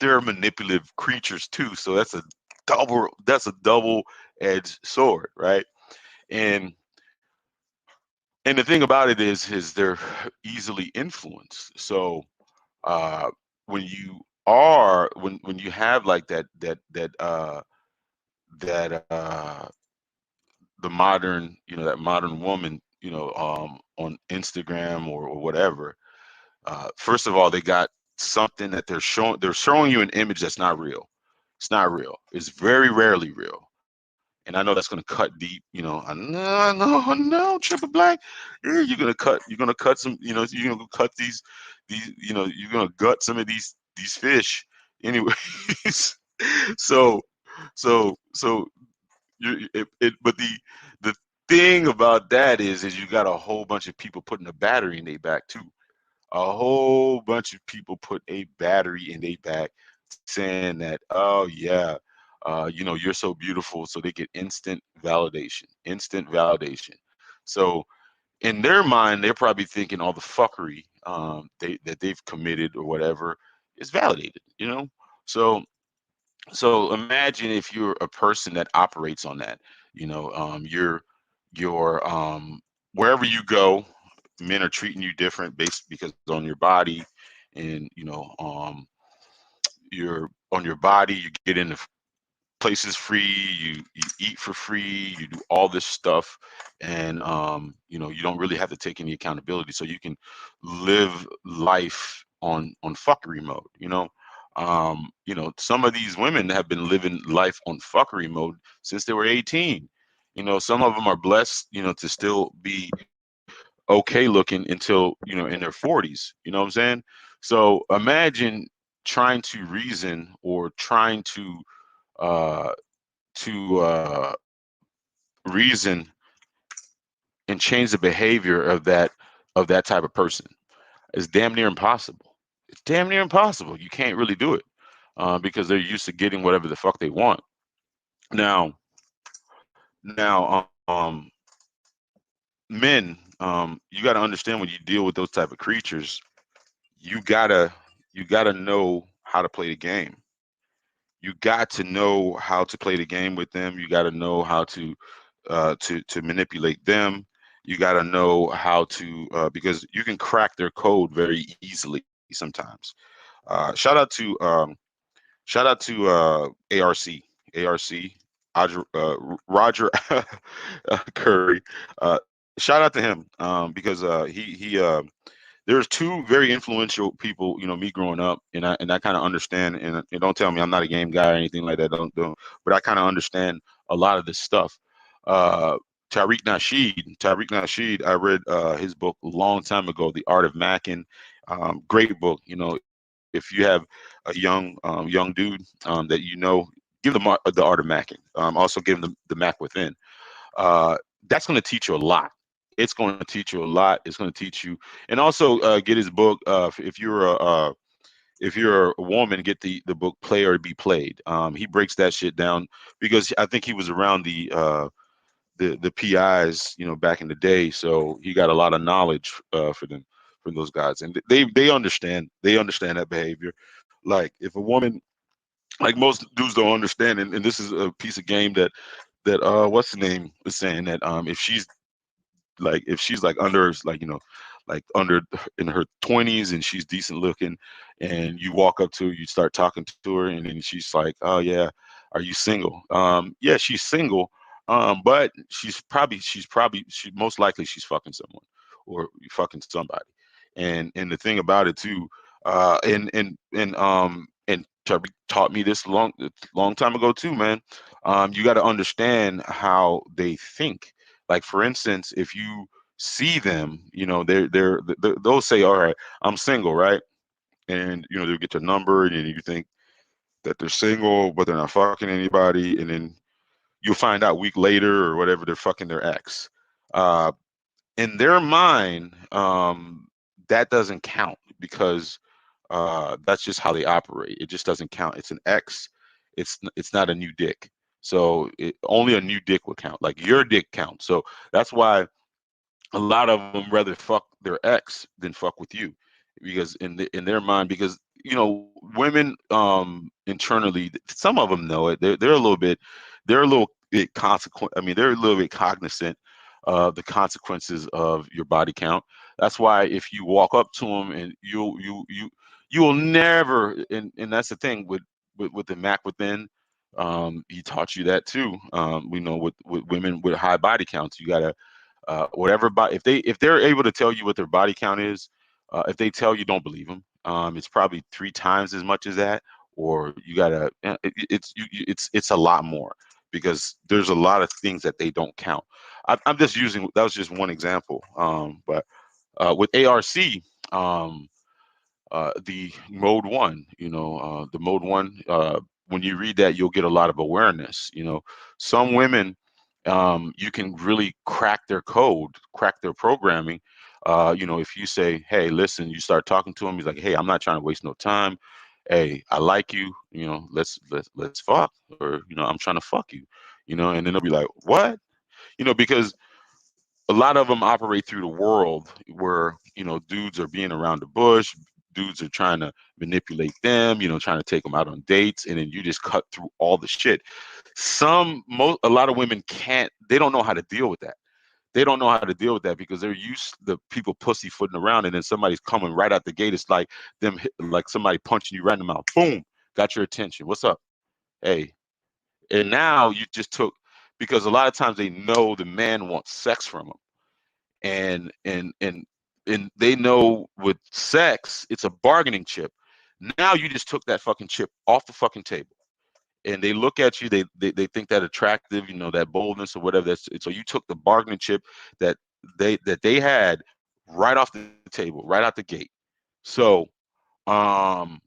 they're manipulative creatures too. So that's a double edged sword, right? And and the thing about it is they're easily influenced. So uh, when you when you have like that the modern, that modern woman, on Instagram or whatever. First of all, they got something that they're showing you an image that's not real. It's not real. It's very rarely real. And I know that's going to cut deep. No, no, no, triple black. Yeah, you're gonna cut some. You're gonna cut these. You're gonna gut some of these fish. Anyways, so so but the thing about that is you got a whole bunch of people putting a battery in their back too. A whole bunch of people put a battery in their back, saying that, oh yeah, you're so beautiful, so they get instant validation. So in their mind, they're probably thinking all the fuckery that they've committed or whatever is validated. So imagine if you're a person that operates on that. You're wherever you go, men are treating you different based because on your body, and you're on your body. You get into places free. You eat for free. You do all this stuff, and you don't really have to take any accountability. So you can live life on fuckery mode. Some of these women have been living life on fuckery mode since they were 18. Some of them are blessed, to still be okay looking until, in their 40s. You know what I'm saying? So imagine trying to reason or trying uh, to reason and change the behavior of that of that type of person. It's damn near impossible. It's damn near impossible. You can't really do it because they're used to getting whatever the fuck they want. Now, now, men, you got to understand when you deal with those type of creatures, you gotta you gotta know how to play the game. You got to know how to play the game with them. You got to know how to manipulate them. You got to know how to because you can crack their code very easily sometimes. Shout out to ARC Roger Curry. Shout out to him because he there's two very influential people, me growing up, and I kind of understand. And don't tell me I'm not a game guy or anything like that. Don't. But I kind of understand a lot of this stuff. Uh, Tariq Nasheed. I read his book a long time ago, The Art of Macking. Great book. If you have a young dude that give them the Art of Macking. Also give them the Mac within. That's going to teach you a lot. It's going to teach you a lot. It's going to teach you, and also get his book. If you're a woman, get the book Play or Be Played. He breaks that shit down because I think he was around the PIs, back in the day, so he got a lot of knowledge for them from those guys, and they understand that behavior. Like if a woman, like most dudes don't understand, and this is a piece of game that what's the name is saying that if she's like under like like under in her 20s and she's decent looking and you walk up to her, you start talking to her, and then she's like, oh yeah, are you single? Yeah, she's single, but she most likely she's fucking someone or fucking somebody. And the thing about it too, and Tariq taught me this long time ago too, man. You got to understand how they think. Like for instance, if you see them, they'll say, "All right, I'm single, right?" And they'll get your number, and then you think that they're single, but they're not fucking anybody, and then you'll find out a week later or whatever they're fucking their ex. Uh, in their mind, that doesn't count because that's just how they operate. It just doesn't count. It's an X. It's not a new dick. So only a new dick would count. Like your dick counts. So that's why a lot of them rather fuck their ex than fuck with you, because in their mind, because women internally, some of them know it. They're a little bit consequent. I mean, they're a little bit cognizant of the consequences of your body count. That's why if you walk up to them and you will never, and that's the thing with the Mac within. He taught you that too. We know with women with high body counts, you gotta whatever body, if they're able to tell you what their body count is, if they tell you, don't believe them. It's probably 3 times as much as that, or you gotta it's a lot more, because there's a lot of things that they don't count. I'm just using, that was just one example, but with ARC, um, the mode one, the mode one, when you read that, you'll get a lot of awareness. Some women, you can really crack their code, crack their programming. If you say, hey, listen, you start talking to him, he's like, hey, I'm not trying to waste no time. Hey, I like you, let's fuck, or I'm trying to fuck you, and then they'll be like, what? Because a lot of them operate through the world where dudes are being around the bush, dudes are trying to manipulate them, trying to take them out on dates, and then you just cut through all the shit. A lot of women can't, they don't know how to deal with that. They don't know how to deal with that because they're used to the people pussyfooting around, and then somebody's coming right out the gate. It's like like somebody punching you right in the mouth. Boom, got your attention. What's up? Hey, and now you just took, because a lot of times they know the man wants sex from them, and they know with sex it's a bargaining chip. Now you just took that fucking chip off the fucking table, and they look at you, they think that attractive, that boldness or whatever. So you took the bargaining chip that they had right off the table, right out the gate. So um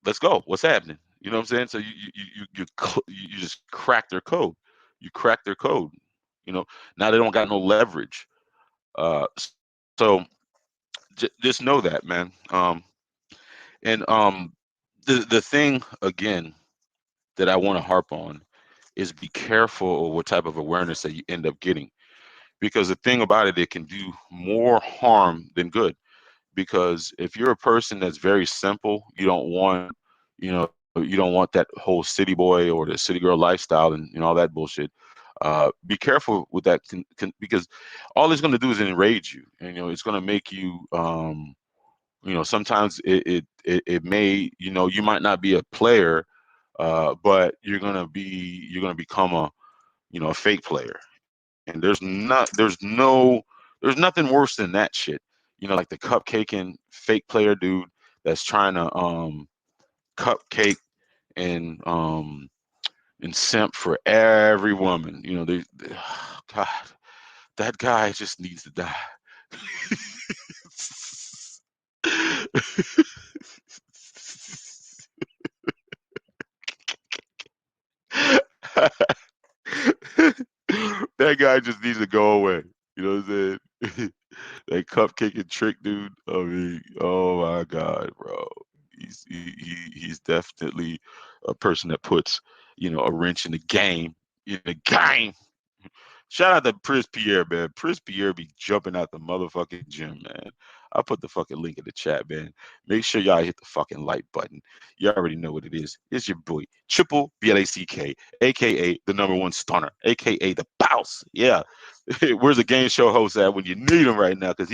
let's go. What's happening? You know what I'm saying? So you just crack their code. You crack their code. Now they don't got no leverage. So just know that, man. And the thing again that I want to harp on is be careful of what type of awareness that you end up getting, because the thing about it, it can do more harm than good. Because if you're a person that's very simple, you don't want, you don't want that whole city boy or the city girl lifestyle and all that bullshit. Be careful with that, because all it's going to do is enrage you, and it's going to make you. Sometimes it may, you might not be a player, but you're gonna become a fake player, and there's nothing worse than that shit. Like the cupcaking fake player dude that's trying to cupcake and simp for every woman. God, that guy just needs to die. That guy just needs to go away. You know what I'm saying? That cupcake trick dude. I mean, oh my God, bro. He's definitely a person that puts, a wrench in the game. In the game. Shout out to Pris Pierre, man. Pris Pierre be jumping out the motherfucking gym, man. I'll put the fucking link in the chat, man. Make sure y'all hit the fucking like button. You already know what it is. It's your boy, Triple BLACK, aka the number one stunner, aka the boss. Yeah. Where's the game show host at when you need him right now? Because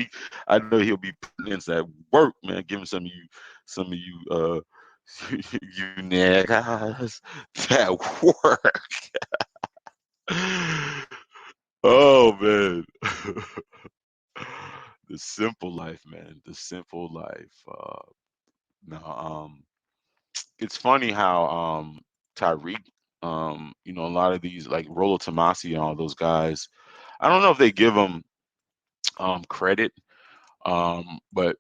I know he'll be putting in that work, man. Giving you niggas that work. Oh man. The simple life, man. The simple life. No, it's funny how Tyreek, a lot of these like Rolo Tomasi and all those guys, I don't know if they give them credit, but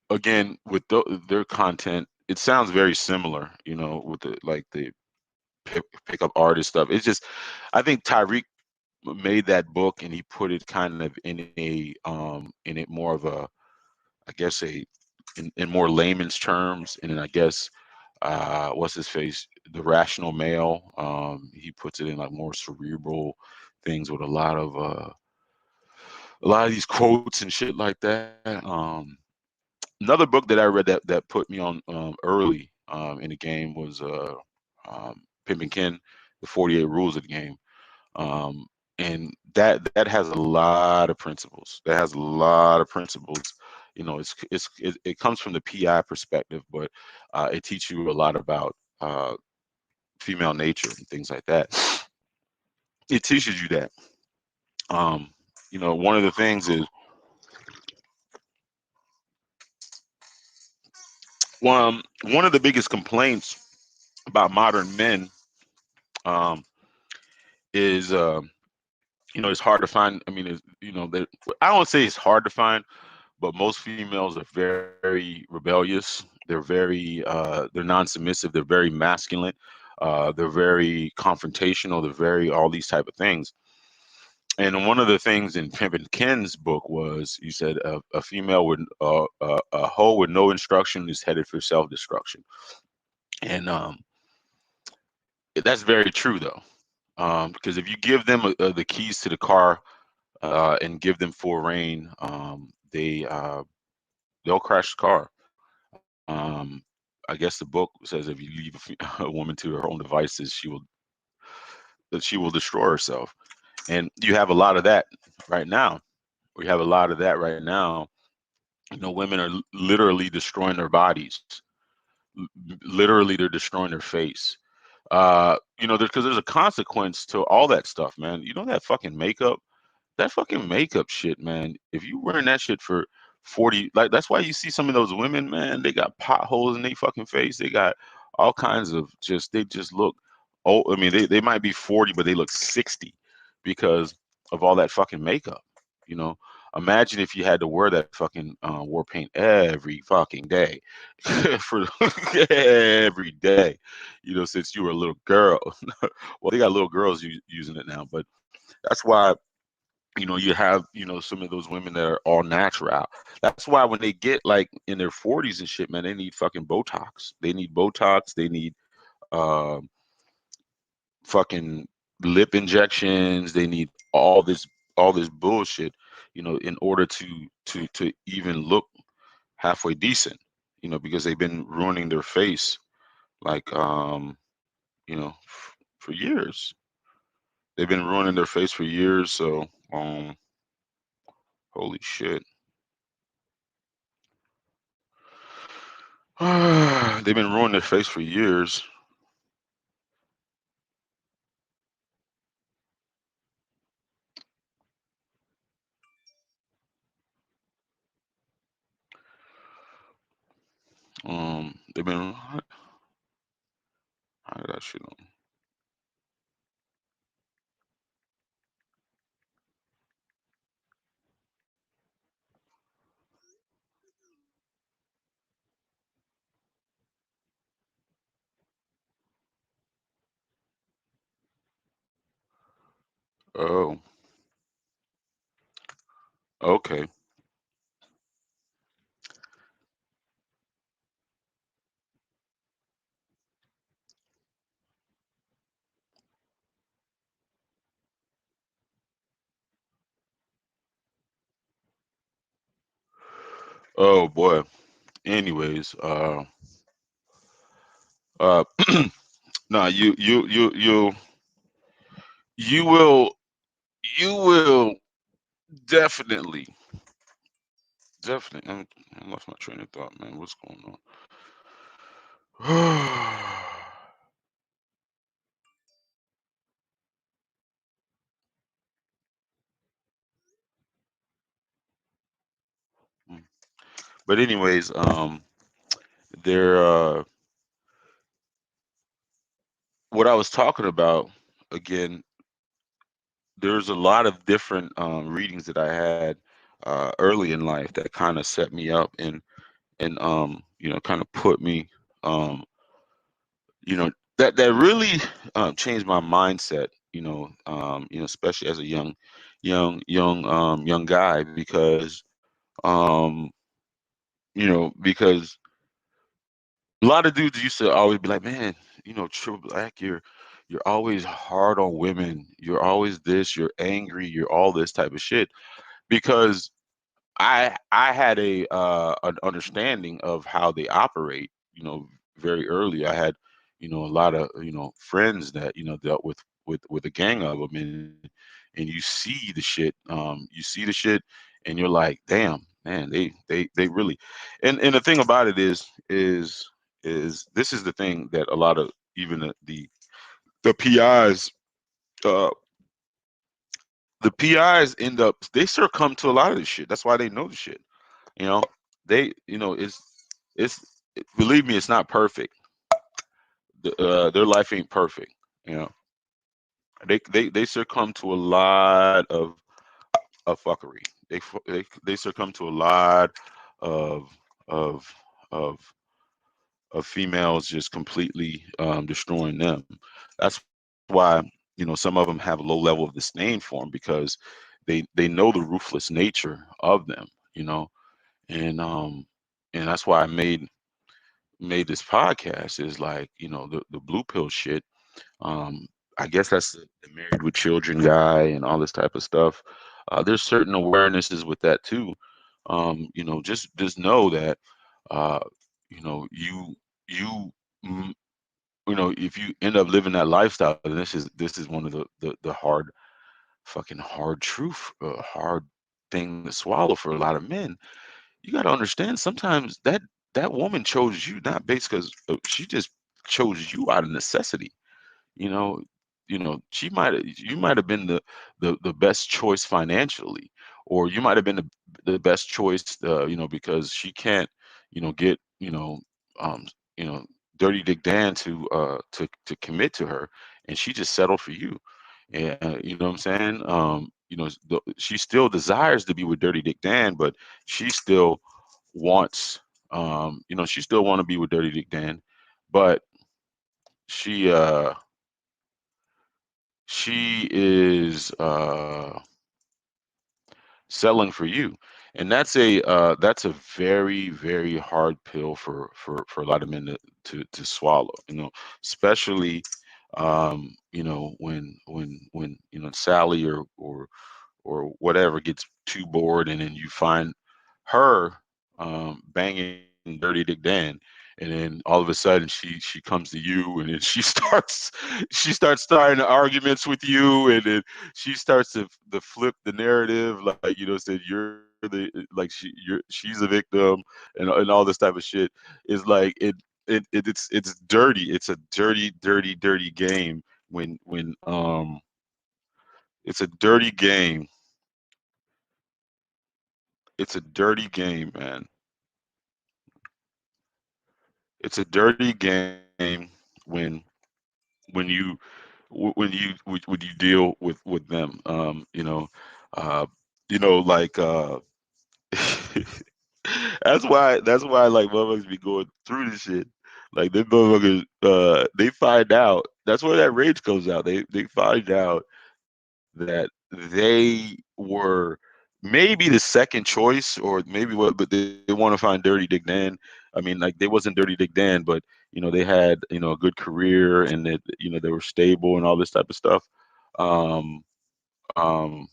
again, with their content, it sounds very similar, with the pickup artist stuff. It's just, I think Tyreek made that book and he put it kind of in it more of a, I guess, in more layman's terms, and then I guess what's his face, the rational male, he puts it in like more cerebral things with a lot of these quotes and shit like that. Another book that I read that put me on early in the game was Pimpin' Ken, the 48 Rules of the Game. um, and that has a lot of principles. That has a lot of principles. It comes from the PI perspective, but it teaches you a lot about female nature and things like that. It teaches you that. One of the things is one of the biggest complaints about modern men um, is it's hard to find. I mean, I don't say it's hard to find, but most females are very rebellious. They're non-submissive. They're very masculine. They're very confrontational. They're very all these type of things. And one of the things in Pimpin' Ken's book was, you said a female with a hoe with no instruction is headed for self-destruction. And that's very true though, because if you give them the keys to the car and give them full reign, they'll crash the car. Um, I guess the book says if you leave a woman to her own devices, she will destroy herself. And you have a lot of that right now. We have a lot of that right now. Women are literally destroying their bodies. Literally, they're destroying their face. Because there's a consequence to all that stuff, man. That fucking makeup. That fucking makeup shit, man. If you wearing that shit for 40, like that's why you see some of those women, man, they got potholes in their fucking face. They got all kinds of they just look oh, I mean, they might be 40, but they look 60 because of all that fucking makeup. You know, imagine if you had to wear that fucking war paint every fucking day for every day, since you were a little girl. Well, they got little girls using it now, but that's why You have, some of those women that are all natural. That's why when they get like in their 40s and shit, man, they need fucking Botox. They need Botox. They need uh, fucking lip injections. They need all this bullshit, in order to even look halfway decent, because they've been ruining their face like for years. They've been ruining their face for years. So holy shit. They've been ruining their face for years. They've been how did that shit on? Oh, okay. Oh boy. Anyways, uh, no, you will you will definitely definitely. I lost my train of thought, man. What's going on? But anyways, there. What I was talking about again. There's a lot of different readings that I had early in life that kind of set me up and kind of put me um, that really changed my mindset. Especially as a young guy um, because a lot of dudes used to always be like, man, Triple Black, you're always hard on women. You're always this. You're angry. You're all this type of shit. Because I had an understanding of how they operate. Very early. I had a lot of friends that dealt with a gang of them, and you see the shit. You see the shit, and you're like, damn, man, they really. And the thing about it is this is the thing that a lot of even the PIs uh the PIs end up they succumb to a lot of this shit. That's why they know the shit. You know, it's believe me, it's not perfect. Their life ain't perfect. You know, they succumb to a lot of fuckery. They succumb to a lot of of of of females just completely destroying them. That's why some of them have a low level of disdain for them because they know the ruthless nature of them. You know, and that's why I made this podcast is like the blue pill shit. um I guess that's the married with children guy and all this type of stuff. There's certain awarenesses with that too. Just know that uh you mm, if you end up living that lifestyle, and this is one of the hard fucking hard truth, hard thing to swallow for a lot of men. You got to understand sometimes that woman chose you not based because she just chose you out of necessity. you know you might have been the best choice financially, or you might have been the best choice because she can't get um you know dirty dick Dan to commit to her, and she just settled for you. And you know what I'm saying? She still desires to be with Dirty Dick Dan, but she still wants, she still want to be with Dirty Dick Dan, but she, she is, selling for you. And that's a very, very hard pill for a lot of men to swallow, especially when Sally or whatever gets too bored, and then you find her banging Dirty Dick Dan, and then all of a sudden she comes to you, and then she starts starting arguments with you, and then she starts to flip the narrative, like said she's a victim, and all this type of shit. Is like it's dirty. It's a dirty, dirty, dirty game when it's a dirty game. It's a dirty game, man. It's a dirty game when when you when you deal with them. Uh, like that's why like motherfuckers be going through this shit. Like them motherfuckers, they find out. That's where that rage comes out. They find out that they were maybe the second choice, or maybe what, but they want to find Dirty Dick Dan. I mean, like they wasn't Dirty Dick Dan, but they had a good career, and that they were stable and all this type of stuff. Um, um,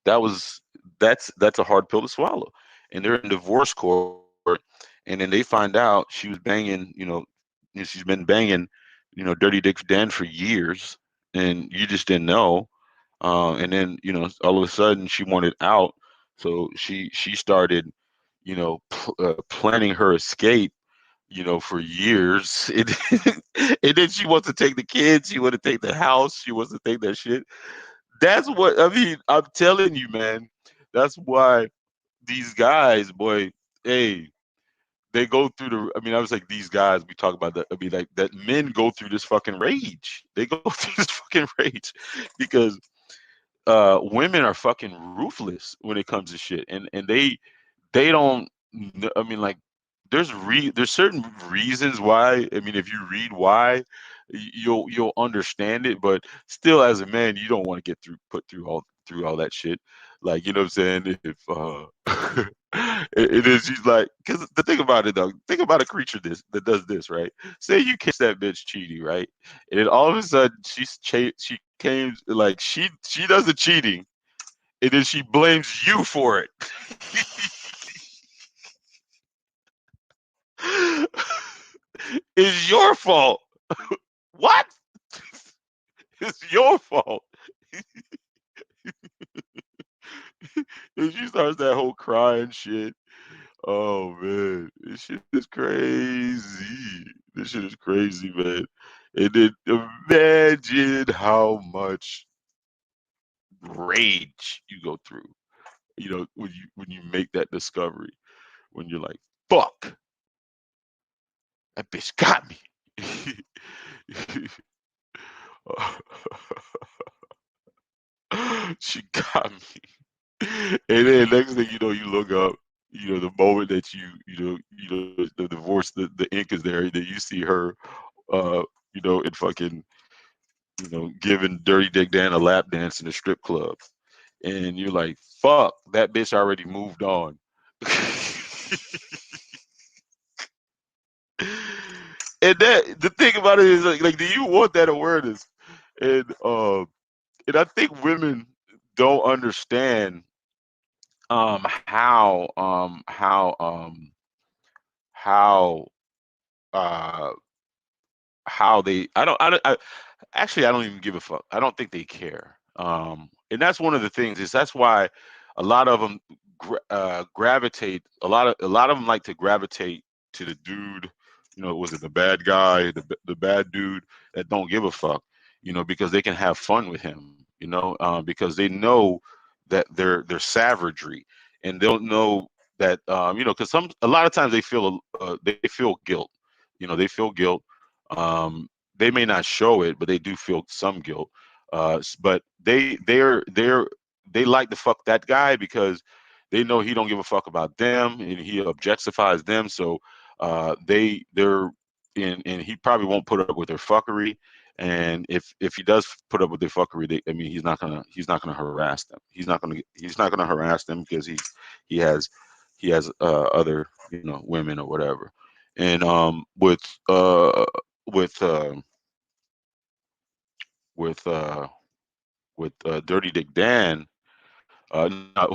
that was that's a hard pill to swallow, and they're in divorce court, and then they find out she was banging, she's been banging, Dirty Dick Dan for years, and you just didn't know. And then all of a sudden she wanted out, so she started planning her escape, for years. And then she wants to take the kids, she want to take the house, she wants to take that shit. That's what I mean. I'm telling you, man. That's why these guys, boy, hey, they go through the. I mean, I was like, these guys. We talk about that. I mean, like that. Men go through this fucking rage. They go through this fucking rage because women are fucking ruthless when it comes to shit, and they don't. I mean, like, there's certain reasons why. I mean, if you read why, you'll understand it. But still, as a man, you don't want to get put through all that shit. Like, you know what I'm saying? If it is, she's like, because the thing about it though, think about a creature that does this, right? Say you catch that bitch cheating, right? And then all of a sudden she came, like, she does the cheating, and then she blames you for it. It's your fault. What? It's your fault. And she starts that whole crying shit. Oh man, this shit is crazy. This shit is crazy, man. And then imagine how much rage you go through. When you make that discovery, when you're like, "Fuck, that bitch got me." She got me. And then next thing you know, you look up, the moment that the divorce, the ink is there, then you see her, in fucking, giving Dirty Dick Dan a lap dance in a strip club. And you're like, fuck, that bitch already moved on. And that the thing about it is like, do you want that awareness? And um and I think women don't understand how uh how they I actually I don't even give a fuck. I don't think they care. And that's one of the things, is that's why a lot of them gravitate. A lot of them like to gravitate to the dude. Was it the bad guy, the bad dude that don't give a fuck? Because they can have fun with him. Because they know that their savagery, and they'll know that because a lot of times they feel guilt. They feel guilt. They may not show it, but they do feel some guilt. But they like to fuck that guy because they know he don't give a fuck about them, and he objectifies them. So they're and he probably won't put up with their fuckery. And if he does put up with their fuckery, I mean, he's not gonna harass them. He's not gonna harass them because he has other women or whatever. And with uh, with uh, with Dirty Dick Dan, no,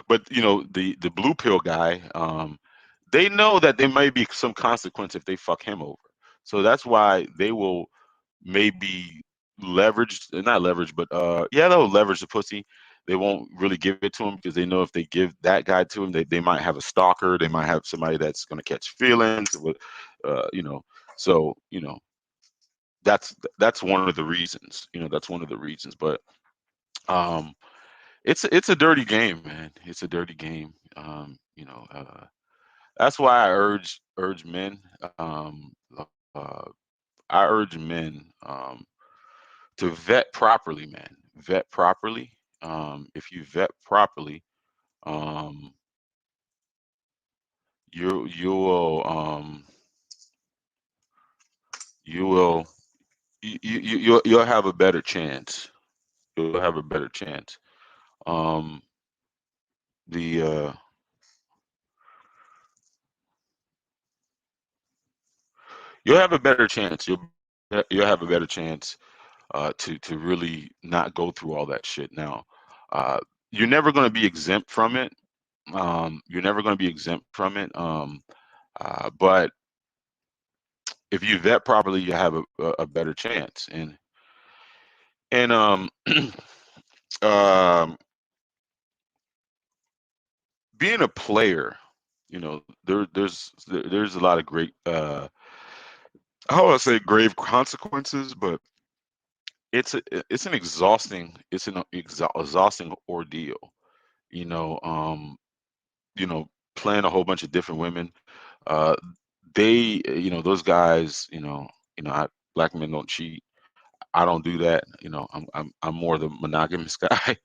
but the blue pill guy, they know that there may be some consequence if they fuck him over. So that's why they will maybe leverage, not leverage, but yeah, they'll leverage the pussy. They won't really give it to him because they know if they give that guy to him, they might have a stalker. They might have somebody that's going to catch feelings. Uh, you know, so that's one of the reasons. That's one of the reasons. But um, it's a dirty game, man. It's a dirty game. That's why I urge men. Uh, I urge men to vet properly, man. Vet properly. If you vet properly, um, you will you'll have a better chance. You'll have a better chance. Um, the You'll have a better chance. You'll have a better chance to really not go through all that shit. Now, you're never going to be exempt from it. You're never going to be exempt from it. But if you vet properly, you have a better chance. And um, being a player, there's a lot of great, how would I say, grave consequences, but it's an exhausting ordeal. You know, um, playing a whole bunch of different women. Uh, those guys, black men don't cheat. I don't do that. I'm more the monogamous guy.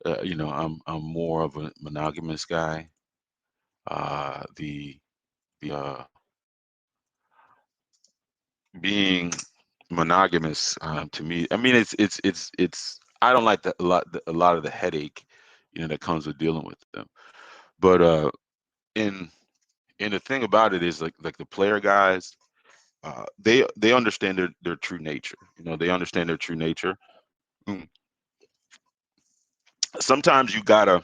I'm more of a monogamous guy. The being monogamous, to me, I mean, it's I don't like a lot of the headache, that comes with dealing with them. But and and the thing about it is, like the player guys, they understand their true nature. They understand their true nature. Mm. Sometimes you gotta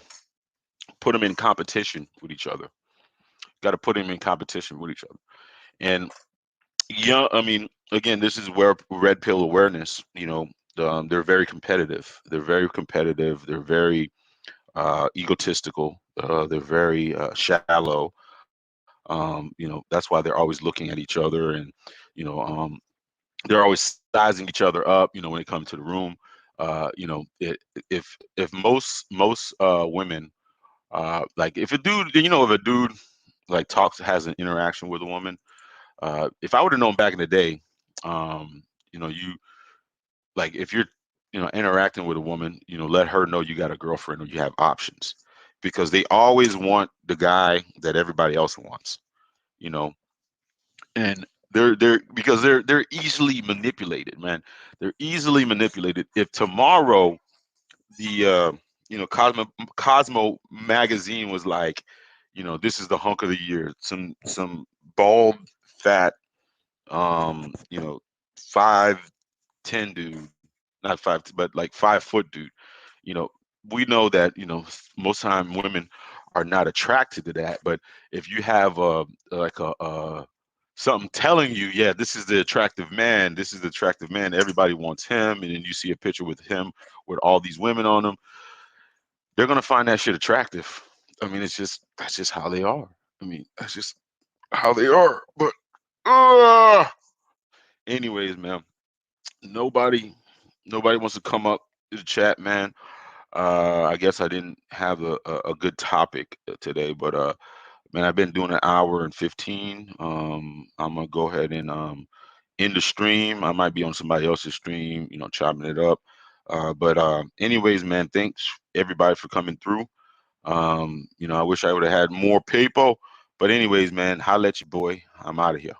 put them in competition with each other. Got to put them in competition with each other. And yeah, I mean, again, this is where red pill awareness. They're very competitive. They're very competitive. They're very egotistical. They're very shallow. That's why they're always looking at each other, and you know, um, they're always sizing each other up. When it comes to the room, if most women, like if a dude like has an interaction with a woman, if I would have known back in the day, you like if you're interacting with a woman, let her know you got a girlfriend or you have options, because they always want the guy that everybody else wants, you know, and they're easily manipulated, man. They're easily manipulated. If tomorrow the Cosmo magazine was like, this is the hunk of the year, some bald, fat, 5'10" dude, not 5, but like 5 foot dude. You know, we know that most time women are not attracted to that, but if you have like something telling you, yeah, this is the attractive man, this is the attractive man, everybody wants him, and then you see a picture with him with all these women on him, they're gonna find that shit attractive. I mean, that's just how they are. I mean, that's just how they are. But uh, anyways, man, nobody nobody wants to come up to the chat, man. I guess I didn't have a good topic today, but man, I've been doing an hour and 15. I'm gonna go ahead and end the stream. I might be on somebody else's stream, chopping it up. But anyways, man, thanks everybody for coming through. I wish I would have had more people. But anyways, man, holla at you, boy. I'm out of here.